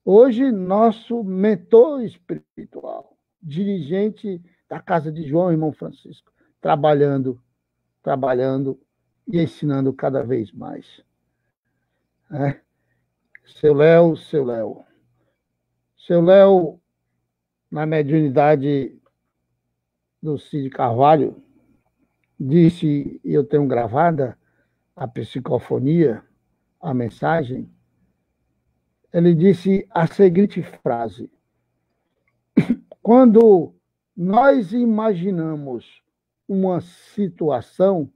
Hoje, nosso mentor espiritual, dirigente da casa de João, irmão Francisco, trabalhando e ensinando cada vez mais. Seu Léo, na mediunidade do Cid Carvalho, disse, e eu tenho gravada a psicofonia, a mensagem, ele disse a seguinte frase: quando nós imaginamos uma situação,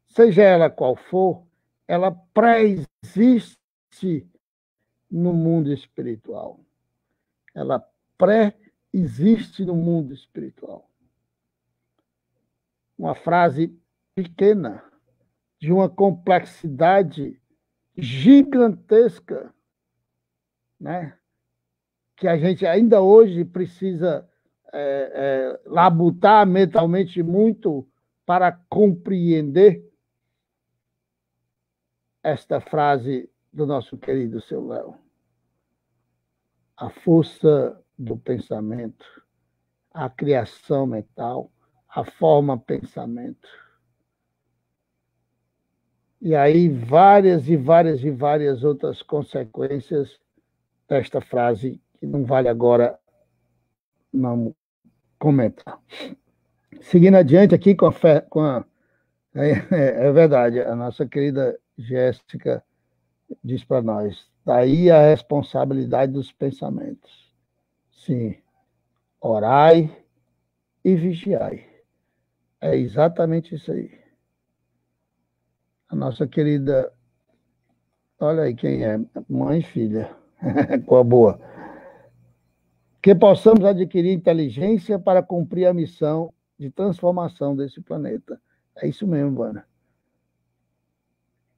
seja ela qual for, ela pré-existe no mundo espiritual. Ela pré-existe no mundo espiritual. Uma frase pequena, de uma complexidade gigantesca, né? Que a gente ainda hoje precisa labutar mentalmente muito para compreender esta frase do nosso querido seu Léo. A força do pensamento, a criação mental, a forma pensamento. E aí várias outras consequências desta frase que não vale agora não comentar. Seguindo adiante aqui com a É verdade. A nossa querida Jéssica diz para nós: daí a responsabilidade dos pensamentos. Sim, orai e vigiai. É exatamente isso aí. A nossa querida, olha aí quem é, mãe e filha, com a boa. Que possamos adquirir inteligência para cumprir a missão de transformação desse planeta. É isso mesmo, Vana.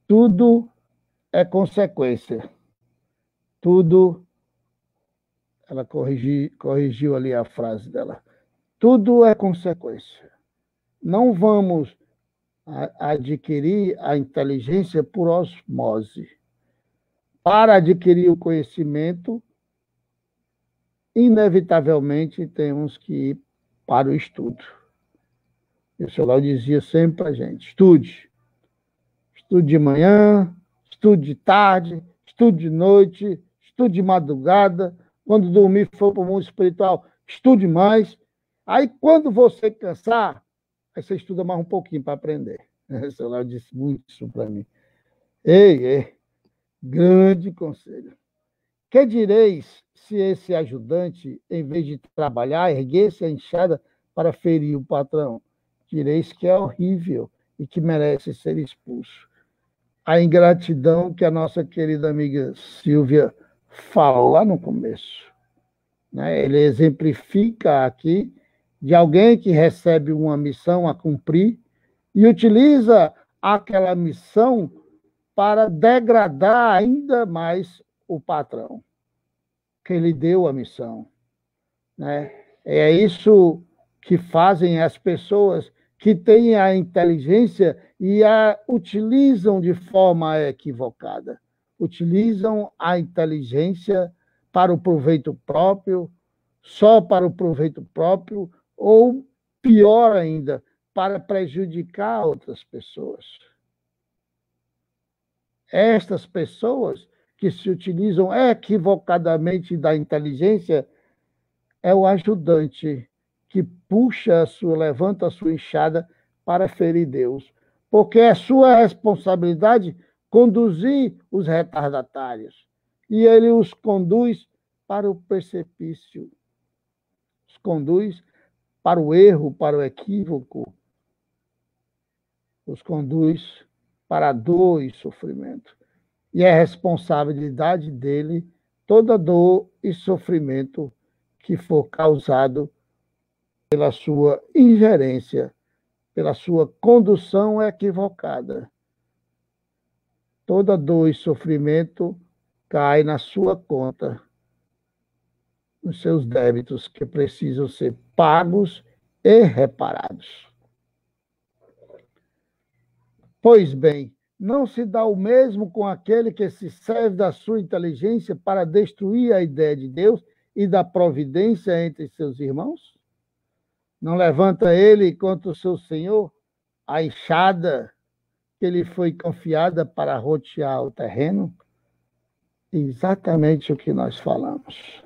Tudo é consequência. Tudo, ela corrigiu ali a frase dela. Tudo é consequência. Não vamos adquirir a inteligência por osmose. Para adquirir o conhecimento, inevitavelmente temos que ir para o estudo. E o senhor Léo dizia sempre para a gente: estude. Estude de manhã, estude de tarde, estude de noite, estude de madrugada. Quando dormir for para o mundo espiritual, estude mais. Aí, quando você cansar, aí você estuda mais um pouquinho para aprender. O senhor Léo disse muito isso para mim. Ei, grande conselho. Que direis se esse ajudante, em vez de trabalhar, erguesse a enxada para ferir o patrão? Direis que é horrível e que merece ser expulso. A ingratidão que a nossa querida amiga Silvia falou lá no começo, né? Ele exemplifica aqui de alguém que recebe uma missão a cumprir e utiliza aquela missão para degradar ainda mais o patrão que lhe deu a missão, né? É isso que fazem as pessoas que têm a inteligência e a utilizam de forma equivocada. Utilizam a inteligência para o proveito próprio, só para o proveito próprio, ou, pior ainda, para prejudicar outras pessoas. Estas pessoas que se utilizam equivocadamente da inteligência é o ajudante que levanta a sua enxada para ferir Deus. Porque é sua responsabilidade conduzir os retardatários. E ele os conduz para o precipício. Os conduz para o erro, para o equívoco. Os conduz para a dor e sofrimento. E é responsabilidade dele toda dor e sofrimento que for causado pela sua ingerência, pela sua condução equivocada. Toda dor e sofrimento cai na sua conta, nos seus débitos que precisam ser pagos e reparados. Pois bem, não se dá o mesmo com aquele que se serve da sua inteligência para destruir a ideia de Deus e da providência entre seus irmãos? Não levanta ele contra o seu senhor a enxada que lhe foi confiada para rotear o terreno? Exatamente o que nós falamos.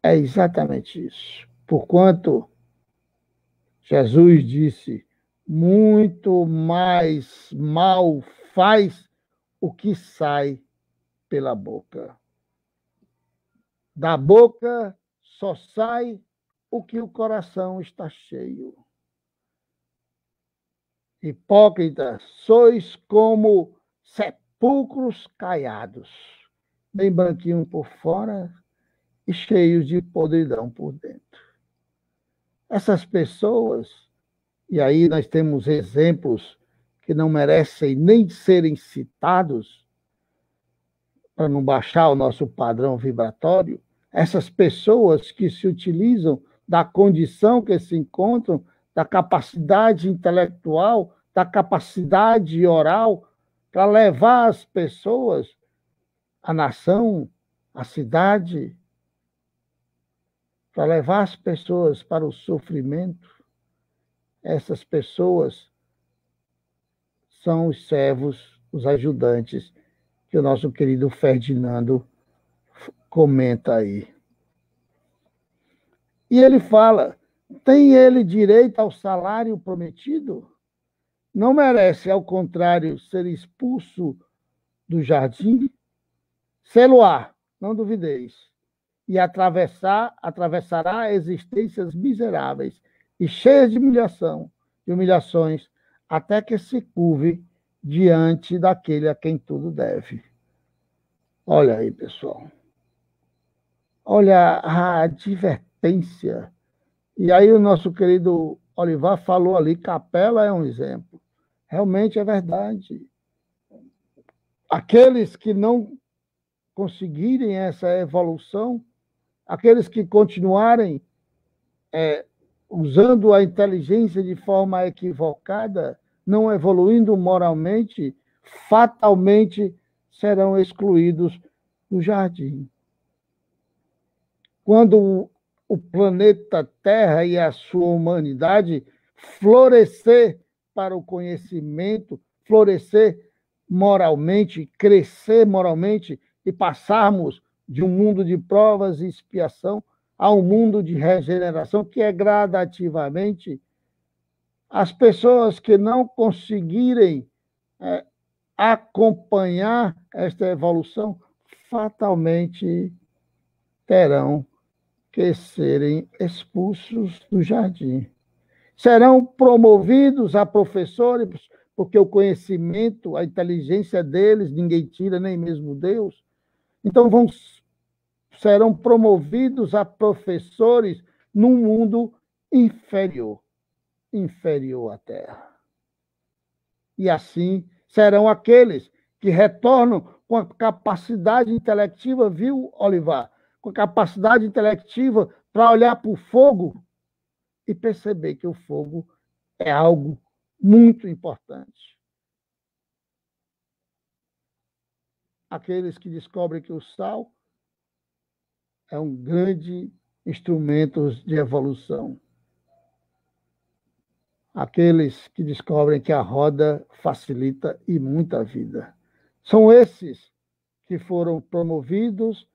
É exatamente isso. Porquanto Jesus disse: muito mais mal faz o que sai pela boca. Da boca só sai o que o coração está cheio. Hipócritas, sois como sepulcros caiados, bem branquinhos por fora e cheios de podridão por dentro. Essas pessoas, e aí nós temos exemplos que não merecem nem serem citados, para não baixar o nosso padrão vibratório, essas pessoas que se utilizam da condição que se encontram, da capacidade intelectual, da capacidade oral, para levar as pessoas, a nação, a cidade, para levar as pessoas para o sofrimento. Essas pessoas são os servos, os ajudantes, que o nosso querido Ferdinando comenta aí. E ele fala: tem ele direito ao salário prometido? não merece, ao contrário, ser expulso do jardim? Sê-lo-á, não duvideis, e atravessará existências miseráveis e cheias de humilhações, até que se curve diante daquele a quem tudo deve. Olha aí, pessoal. Olha a advertência. E aí o nosso querido Olivar falou ali, Capela é um exemplo. Realmente é verdade. Aqueles que não conseguirem essa evolução, aqueles que continuarem usando a inteligência de forma equivocada, não evoluindo moralmente, fatalmente serão excluídos do jardim. Quando o planeta Terra e a sua humanidade florescer para o conhecimento, florescer moralmente, crescer moralmente e passarmos de um mundo de provas e expiação a um mundo de regeneração, que é gradativamente, as pessoas que não conseguirem acompanhar esta evolução fatalmente terão que serem expulsos do jardim. Serão promovidos a professores, porque o conhecimento, a inteligência deles, ninguém tira, nem mesmo Deus. Então, serão promovidos a professores num mundo inferior à Terra. E assim serão aqueles que retornam com a capacidade intelectiva, viu, Olivar? Com a capacidade intelectiva para olhar para o fogo e perceber que o fogo é algo muito importante. Aqueles que descobrem que o sal é um grande instrumento de evolução. Aqueles que descobrem que a roda facilita e muita vida. São esses que foram promovidos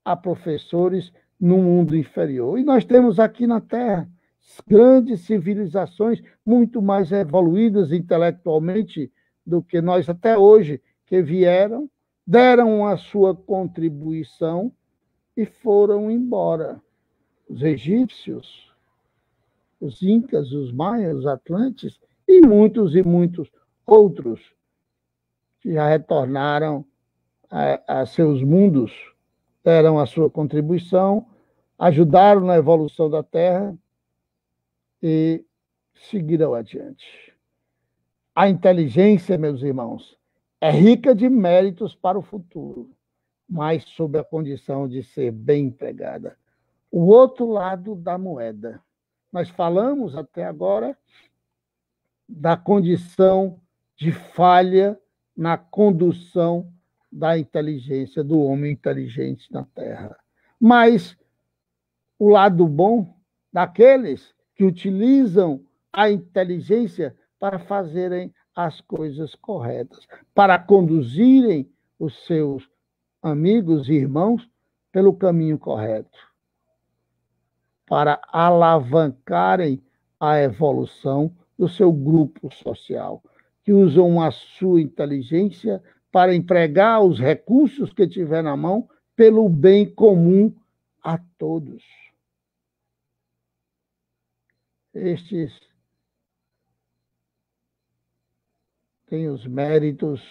a professores no mundo inferior. E nós temos aqui na Terra grandes civilizações muito mais evoluídas intelectualmente do que nós até hoje, que vieram, deram a sua contribuição e foram embora. Os egípcios, os incas, os maias, os atlantes e muitos outros que já retornaram a seus mundos, deram a sua contribuição, ajudaram na evolução da Terra e seguiram adiante. A inteligência, meus irmãos, é rica de méritos para o futuro, mas sob a condição de ser bem empregada. O outro lado da moeda. Nós falamos até agora da condição de falha na condução da inteligência, do homem inteligente na Terra. Mas o lado bom daqueles que utilizam a inteligência para fazerem as coisas corretas, para conduzirem os seus amigos e irmãos pelo caminho correto, para alavancarem a evolução do seu grupo social, que usam a sua inteligência para empregar os recursos que tiver na mão pelo bem comum a todos. Estes têm os méritos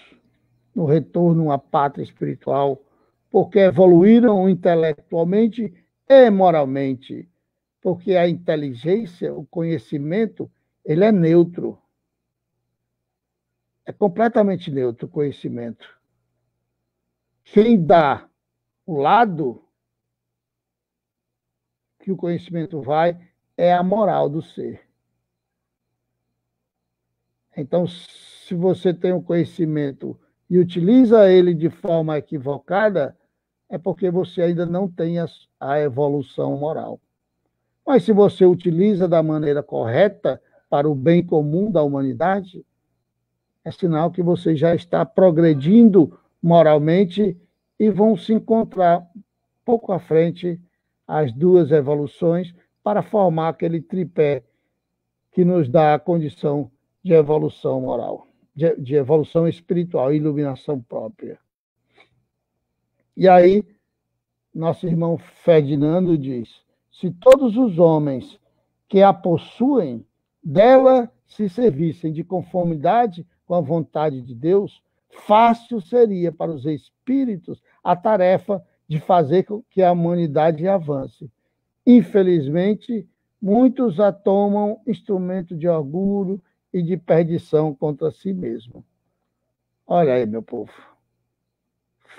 no retorno à pátria espiritual, porque evoluíram intelectualmente e moralmente, porque a inteligência, o conhecimento, ele é neutro. É completamente neutro o conhecimento. Quem dá o lado que o conhecimento vai é a moral do ser. Então, se você tem o conhecimento e utiliza ele de forma equivocada, é porque você ainda não tem a evolução moral. Mas se você utiliza da maneira correta para o bem comum da humanidade, é sinal que você já está progredindo moralmente e vão se encontrar pouco à frente as duas evoluções para formar aquele tripé que nos dá a condição de evolução moral, de evolução espiritual, iluminação própria. E aí, nosso irmão Ferdinando diz: se todos os homens que a possuem dela se servissem de conformidade com a vontade de Deus, fácil seria para os espíritos a tarefa de fazer com que a humanidade avance. Infelizmente, muitos a tomam instrumento de orgulho e de perdição contra si mesmo. Olha aí, meu povo.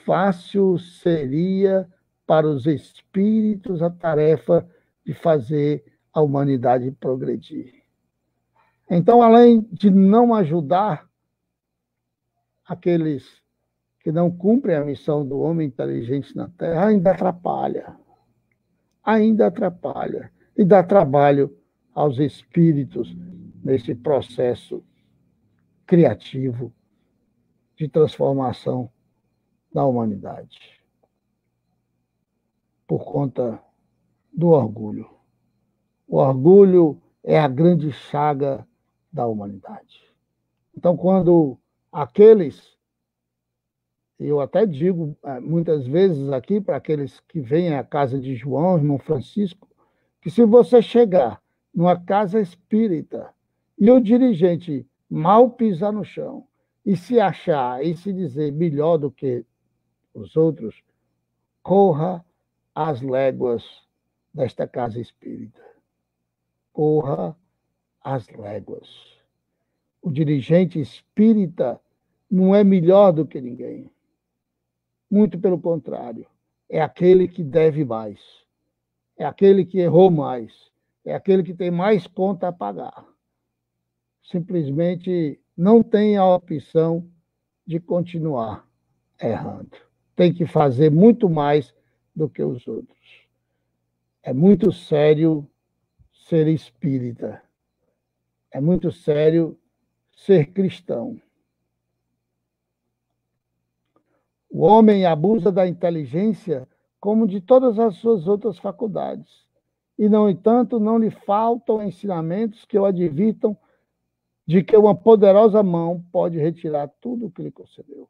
Fácil seria para os espíritos a tarefa de fazer a humanidade progredir. Então, além de não ajudar aqueles que não cumprem a missão do homem inteligente na Terra, ainda atrapalha. Ainda atrapalha. E dá trabalho aos espíritos nesse processo criativo de transformação da humanidade. Por conta do orgulho. O orgulho é a grande chaga da humanidade. Então, quando aqueles, eu até digo muitas vezes aqui para aqueles que vêm à casa de João, irmão Francisco, que se você chegar numa casa espírita e o dirigente mal pisar no chão e se achar e se dizer melhor do que os outros, corra às léguas desta casa espírita. Corra às léguas. O dirigente espírita não é melhor do que ninguém. Muito pelo contrário. É aquele que deve mais. É aquele que errou mais. É aquele que tem mais conta a pagar. Simplesmente não tem a opção de continuar errando. Tem que fazer muito mais do que os outros. É muito sério ser espírita. É muito sério ser cristão. O homem abusa da inteligência como de todas as suas outras faculdades. E, no entanto, não lhe faltam ensinamentos que o advirtam de que uma poderosa mão pode retirar tudo o que lhe concedeu.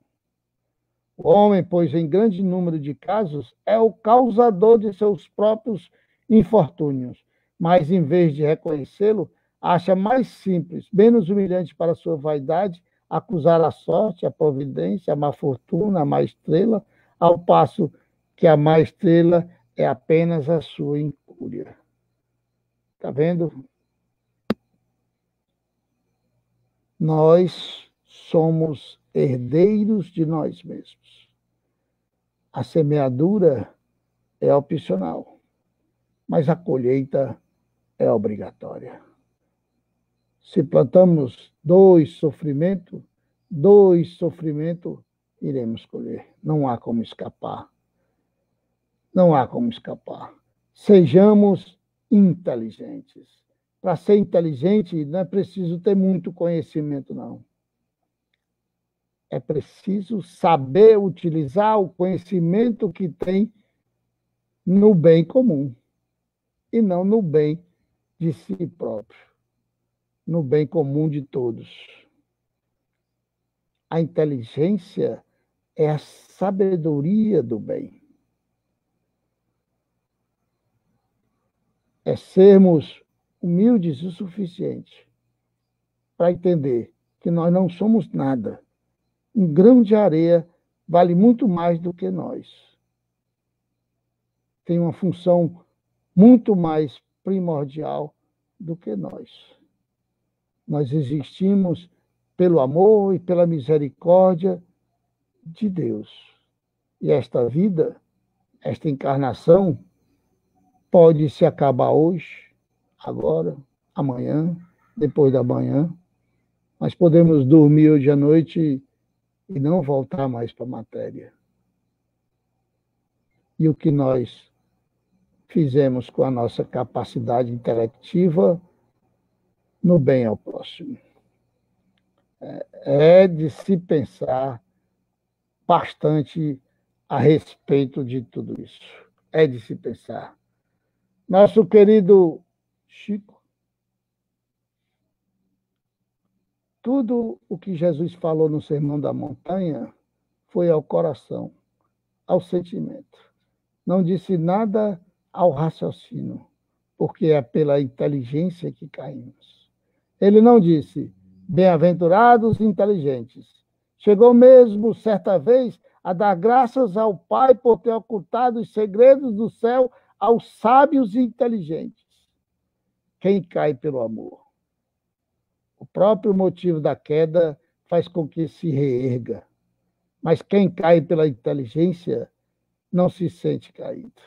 O homem, pois, em grande número de casos, é o causador de seus próprios infortúnios, mas, em vez de reconhecê-lo, acha mais simples, menos humilhante para sua vaidade, acusar a sorte, a providência, a má fortuna, a má estrela, ao passo que a má estrela é apenas a sua incúria. Está vendo? Nós somos herdeiros de nós mesmos. A semeadura é opcional, mas a colheita é obrigatória. Se plantamos dois sofrimentos, iremos colher. Não há como escapar. Não há como escapar. Sejamos inteligentes. Para ser inteligente, não é preciso ter muito conhecimento, não. É preciso saber utilizar o conhecimento que tem no bem comum e não no bem de si próprio, no bem comum de todos. A inteligência é a sabedoria do bem. É sermos humildes o suficiente para entender que nós não somos nada. Um grão de areia vale muito mais do que nós. Tem uma função muito mais primordial do que nós. Nós existimos pelo amor e pela misericórdia de Deus. E esta vida, esta encarnação, pode se acabar hoje, agora, amanhã, depois da manhã. Nós podemos dormir hoje à noite e não voltar mais para a matéria. E o que nós fizemos com a nossa capacidade intelectiva no bem ao próximo. É de se pensar bastante a respeito de tudo isso. É de se pensar. Nosso querido Chico tudo o que Jesus falou no Sermão da Montanha foi ao coração, ao sentimento. Não disse nada ao raciocínio, porque é pela inteligência que caímos. Ele não disse, bem-aventurados inteligentes. Chegou mesmo, certa vez, a dar graças ao Pai por ter ocultado os segredos do céu aos sábios e inteligentes. Quem cai pelo amor? O próprio motivo da queda faz com que se reerga. Mas quem cai pela inteligência não se sente caído.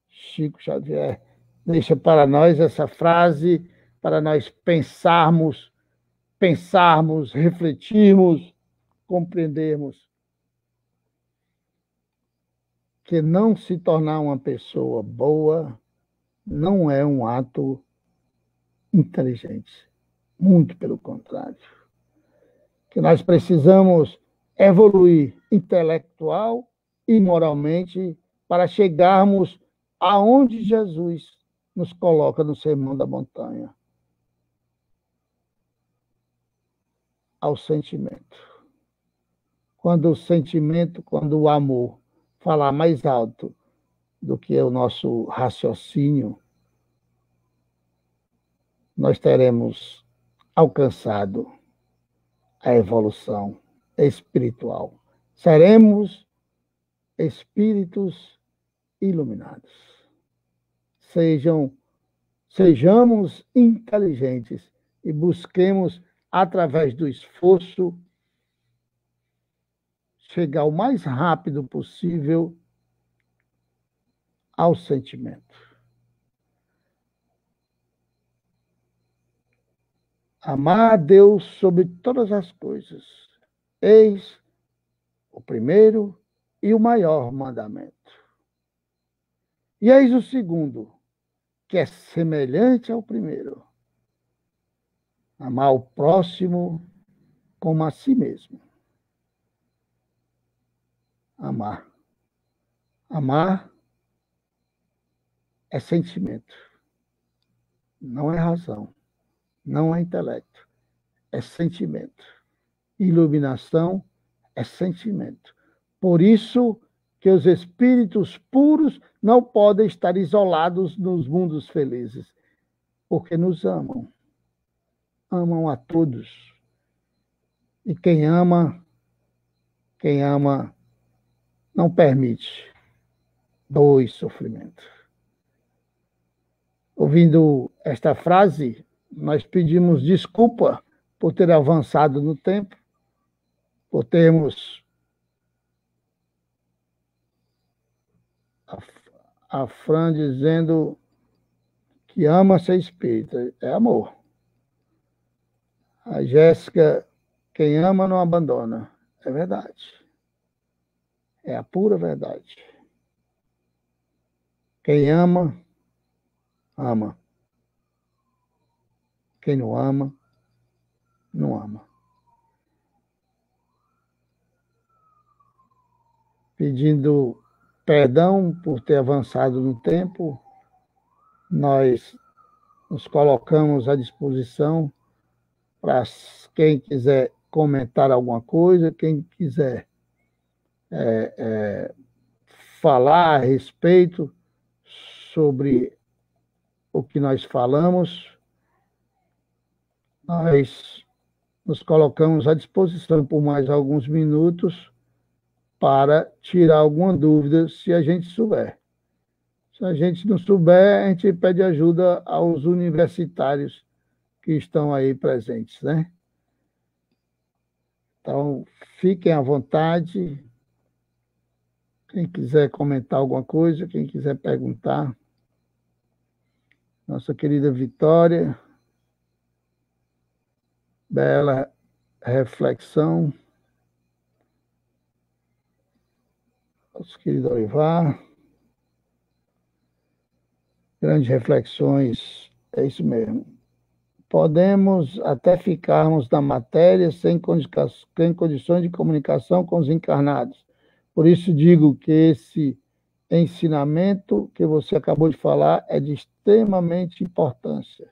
Chico Xavier deixa para nós essa frase, para nós pensarmos, refletirmos, compreendermos que não se tornar uma pessoa boa não é um ato inteligente. Muito pelo contrário. Que nós precisamos evoluir intelectual e moralmente para chegarmos aonde Jesus nos coloca no Sermão da Montanha. Ao sentimento. Quando o sentimento, quando o amor falar mais alto do que o nosso raciocínio, nós teremos alcançado a evolução espiritual. Seremos espíritos iluminados. Sejamos inteligentes e busquemos, através do esforço, chegar o mais rápido possível ao sentimento. Amar a Deus sobre todas as coisas. Eis o primeiro e o maior mandamento. E eis o segundo, que é semelhante ao primeiro. Amar o próximo como a si mesmo. Amar. Amar é sentimento. Não é razão. Não é intelecto. É sentimento. Iluminação é sentimento. Por isso que os espíritos puros não podem estar isolados nos mundos felizes, porque nos amam. Amam a todos. E quem ama não permite dor e sofrimento. Ouvindo esta frase, nós pedimos desculpa por ter avançado no tempo, por termos a Fran dizendo que ama ser espírita. É amor. A Jéssica, quem ama não abandona. É verdade. É a pura verdade. Quem ama, ama. Quem não ama, não ama. Pedindo perdão por ter avançado no tempo, nós nos colocamos à disposição para quem quiser comentar alguma coisa, quem quiser falar a respeito sobre o que nós falamos, nós nos colocamos à disposição por mais alguns minutos para tirar alguma dúvida, se a gente souber. Se a gente não souber, a gente pede ajuda aos universitários que estão aí presentes, né? Então, fiquem à vontade. Quem quiser comentar alguma coisa, quem quiser perguntar. Nossa querida Vitória, bela reflexão. Nosso querido Olivar, grandes reflexões, é isso mesmo. Podemos até ficarmos na matéria sem condições de comunicação com os encarnados. Por isso digo que esse ensinamento que você acabou de falar é de extremamente importância.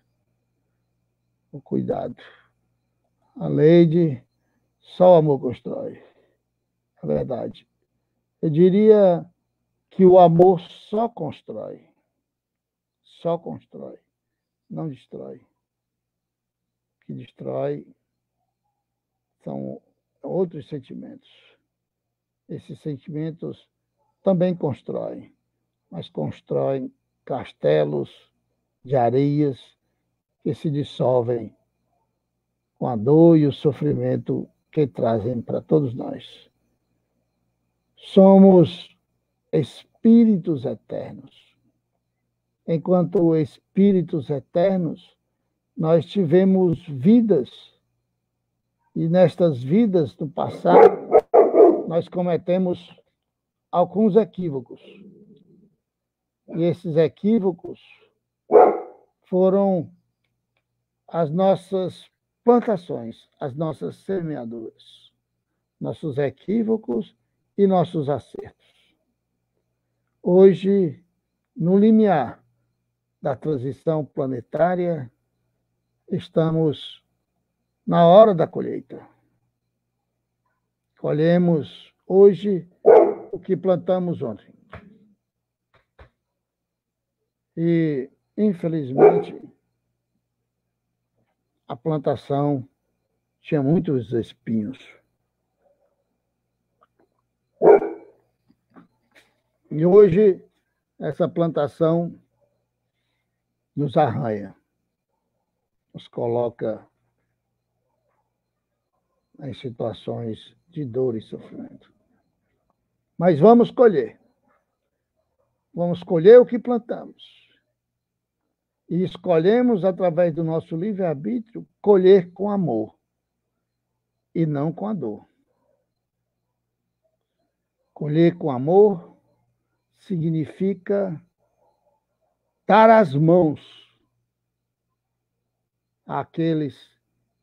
O cuidado. A lei de só o amor constrói. É verdade. Eu diria que o amor só constrói, não destrói. O que destrói são outros sentimentos. Esses sentimentos também constroem, mas constroem castelos de areias que se dissolvem com a dor e o sofrimento que trazem para todos nós. Somos espíritos eternos. Enquanto espíritos eternos, nós tivemos vidas, e nestas vidas do passado, nós cometemos alguns equívocos. E esses equívocos foram as nossas plantações, as nossas semeaduras, nossos equívocos e nossos acertos. Hoje, no limiar da transição planetária, estamos na hora da colheita. Colhemos hoje o que plantamos ontem. E, infelizmente, a plantação tinha muitos espinhos. E hoje, essa plantação nos arranha, nos coloca em situações de dor e sofrimento. Mas vamos colher. Vamos colher o que plantamos. E escolhemos, através do nosso livre-arbítrio, colher com amor e não com a dor. Colher com amor significa dar as mãos àqueles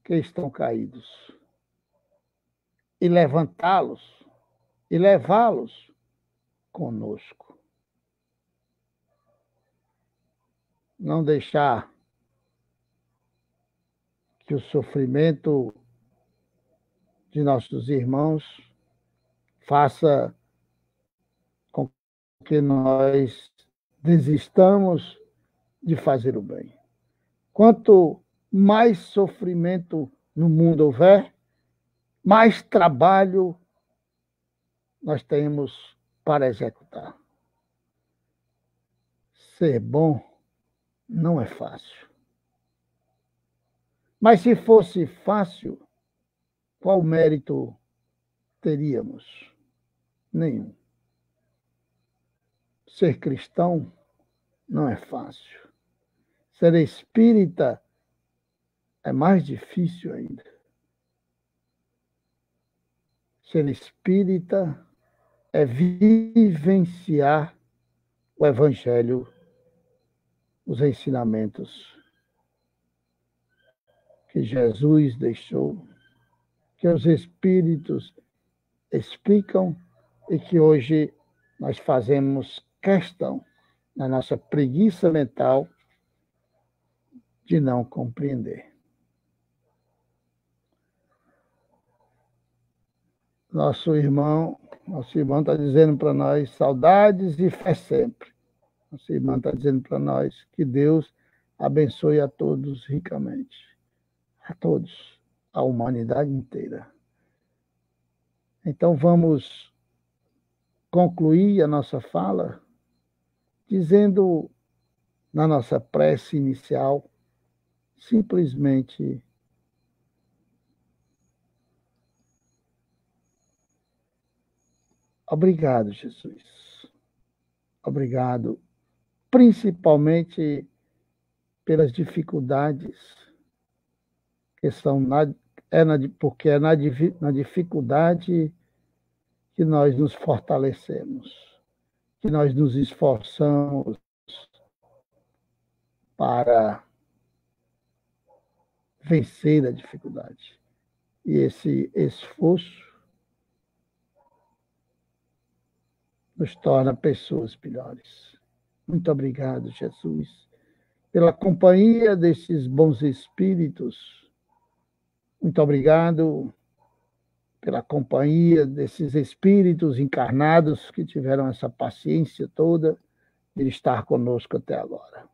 que estão caídos e levantá-los e levá-los conosco. Não deixar que o sofrimento de nossos irmãos faça com que nós desistamos de fazer o bem. Quanto mais sofrimento no mundo houver, mais trabalho nós temos para executar. Ser bom não é fácil. Mas se fosse fácil, qual mérito teríamos? Nenhum. Ser cristão não é fácil. Ser espírita é mais difícil ainda. Ser espírita é vivenciar o Evangelho, os ensinamentos que Jesus deixou, que os Espíritos explicam e que hoje nós fazemos questão, na nossa preguiça mental, de não compreender. Nosso irmão está dizendo para nós, saudades e fé sempre. Nossa irmã está dizendo para nós que Deus abençoe a todos ricamente. A todos, a humanidade inteira. Então vamos concluir a nossa fala dizendo na nossa prece inicial simplesmente: obrigado, Jesus. Obrigado, principalmente pelas dificuldades que são porque é na dificuldade que nós nos fortalecemos, que nós nos esforçamos para vencer a dificuldade. E esse esforço nos torna pessoas melhores. Muito obrigado, Jesus, pela companhia desses bons espíritos Muito obrigado pela companhia desses espíritos encarnados que tiveram essa paciência toda de estar conosco até agora.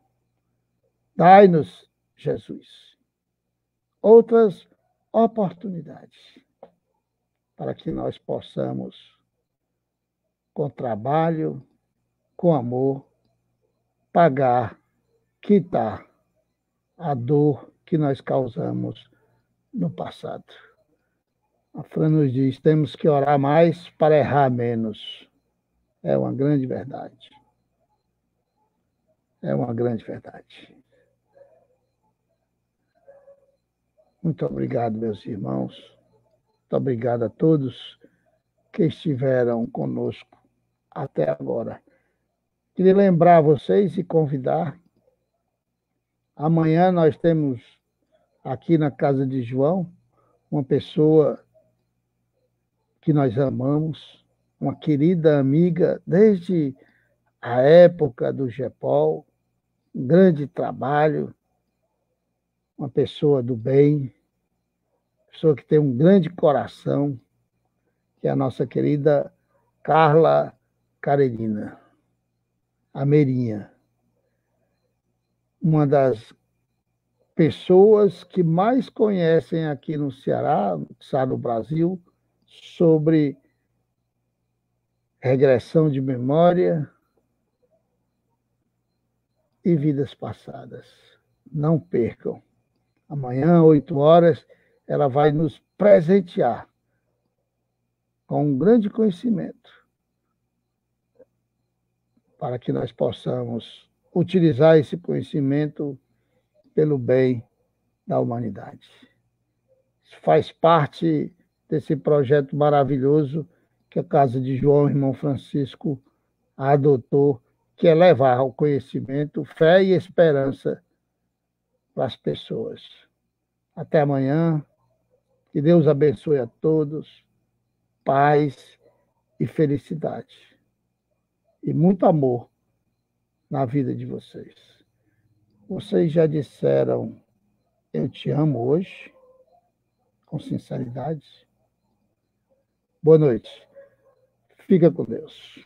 Dai-nos, Jesus, outras oportunidades para que nós possamos, com trabalho, com amor, pagar, quitar a dor que nós causamos no passado. A Fran nos diz, temos que orar mais para errar menos. É uma grande verdade. É uma grande verdade. Muito obrigado, meus irmãos. Muito obrigado a todos que estiveram conosco até agora. Queria lembrar vocês e convidar. Amanhã nós temos aqui na casa de João uma pessoa que nós amamos, uma querida amiga desde a época do GEPOL, um grande trabalho, uma pessoa do bem, pessoa que tem um grande coração, que é a nossa querida Carla Karenina, a Meirinha, uma das pessoas que mais conhecem aqui no Ceará, no Brasil, sobre regressão de memória e vidas passadas. Não percam. Amanhã, 8 horas, ela vai nos presentear com um grande conhecimento para que nós possamos utilizar esse conhecimento pelo bem da humanidade. Isso faz parte desse projeto maravilhoso que a Casa de João Irmão Francisco adotou, que é levar o conhecimento, fé e esperança para as pessoas. Até amanhã. Que Deus abençoe a todos. Paz e felicidade. E muito amor na vida de vocês. Vocês já disseram eu te amo hoje, com sinceridade. Boa noite. Fica com Deus.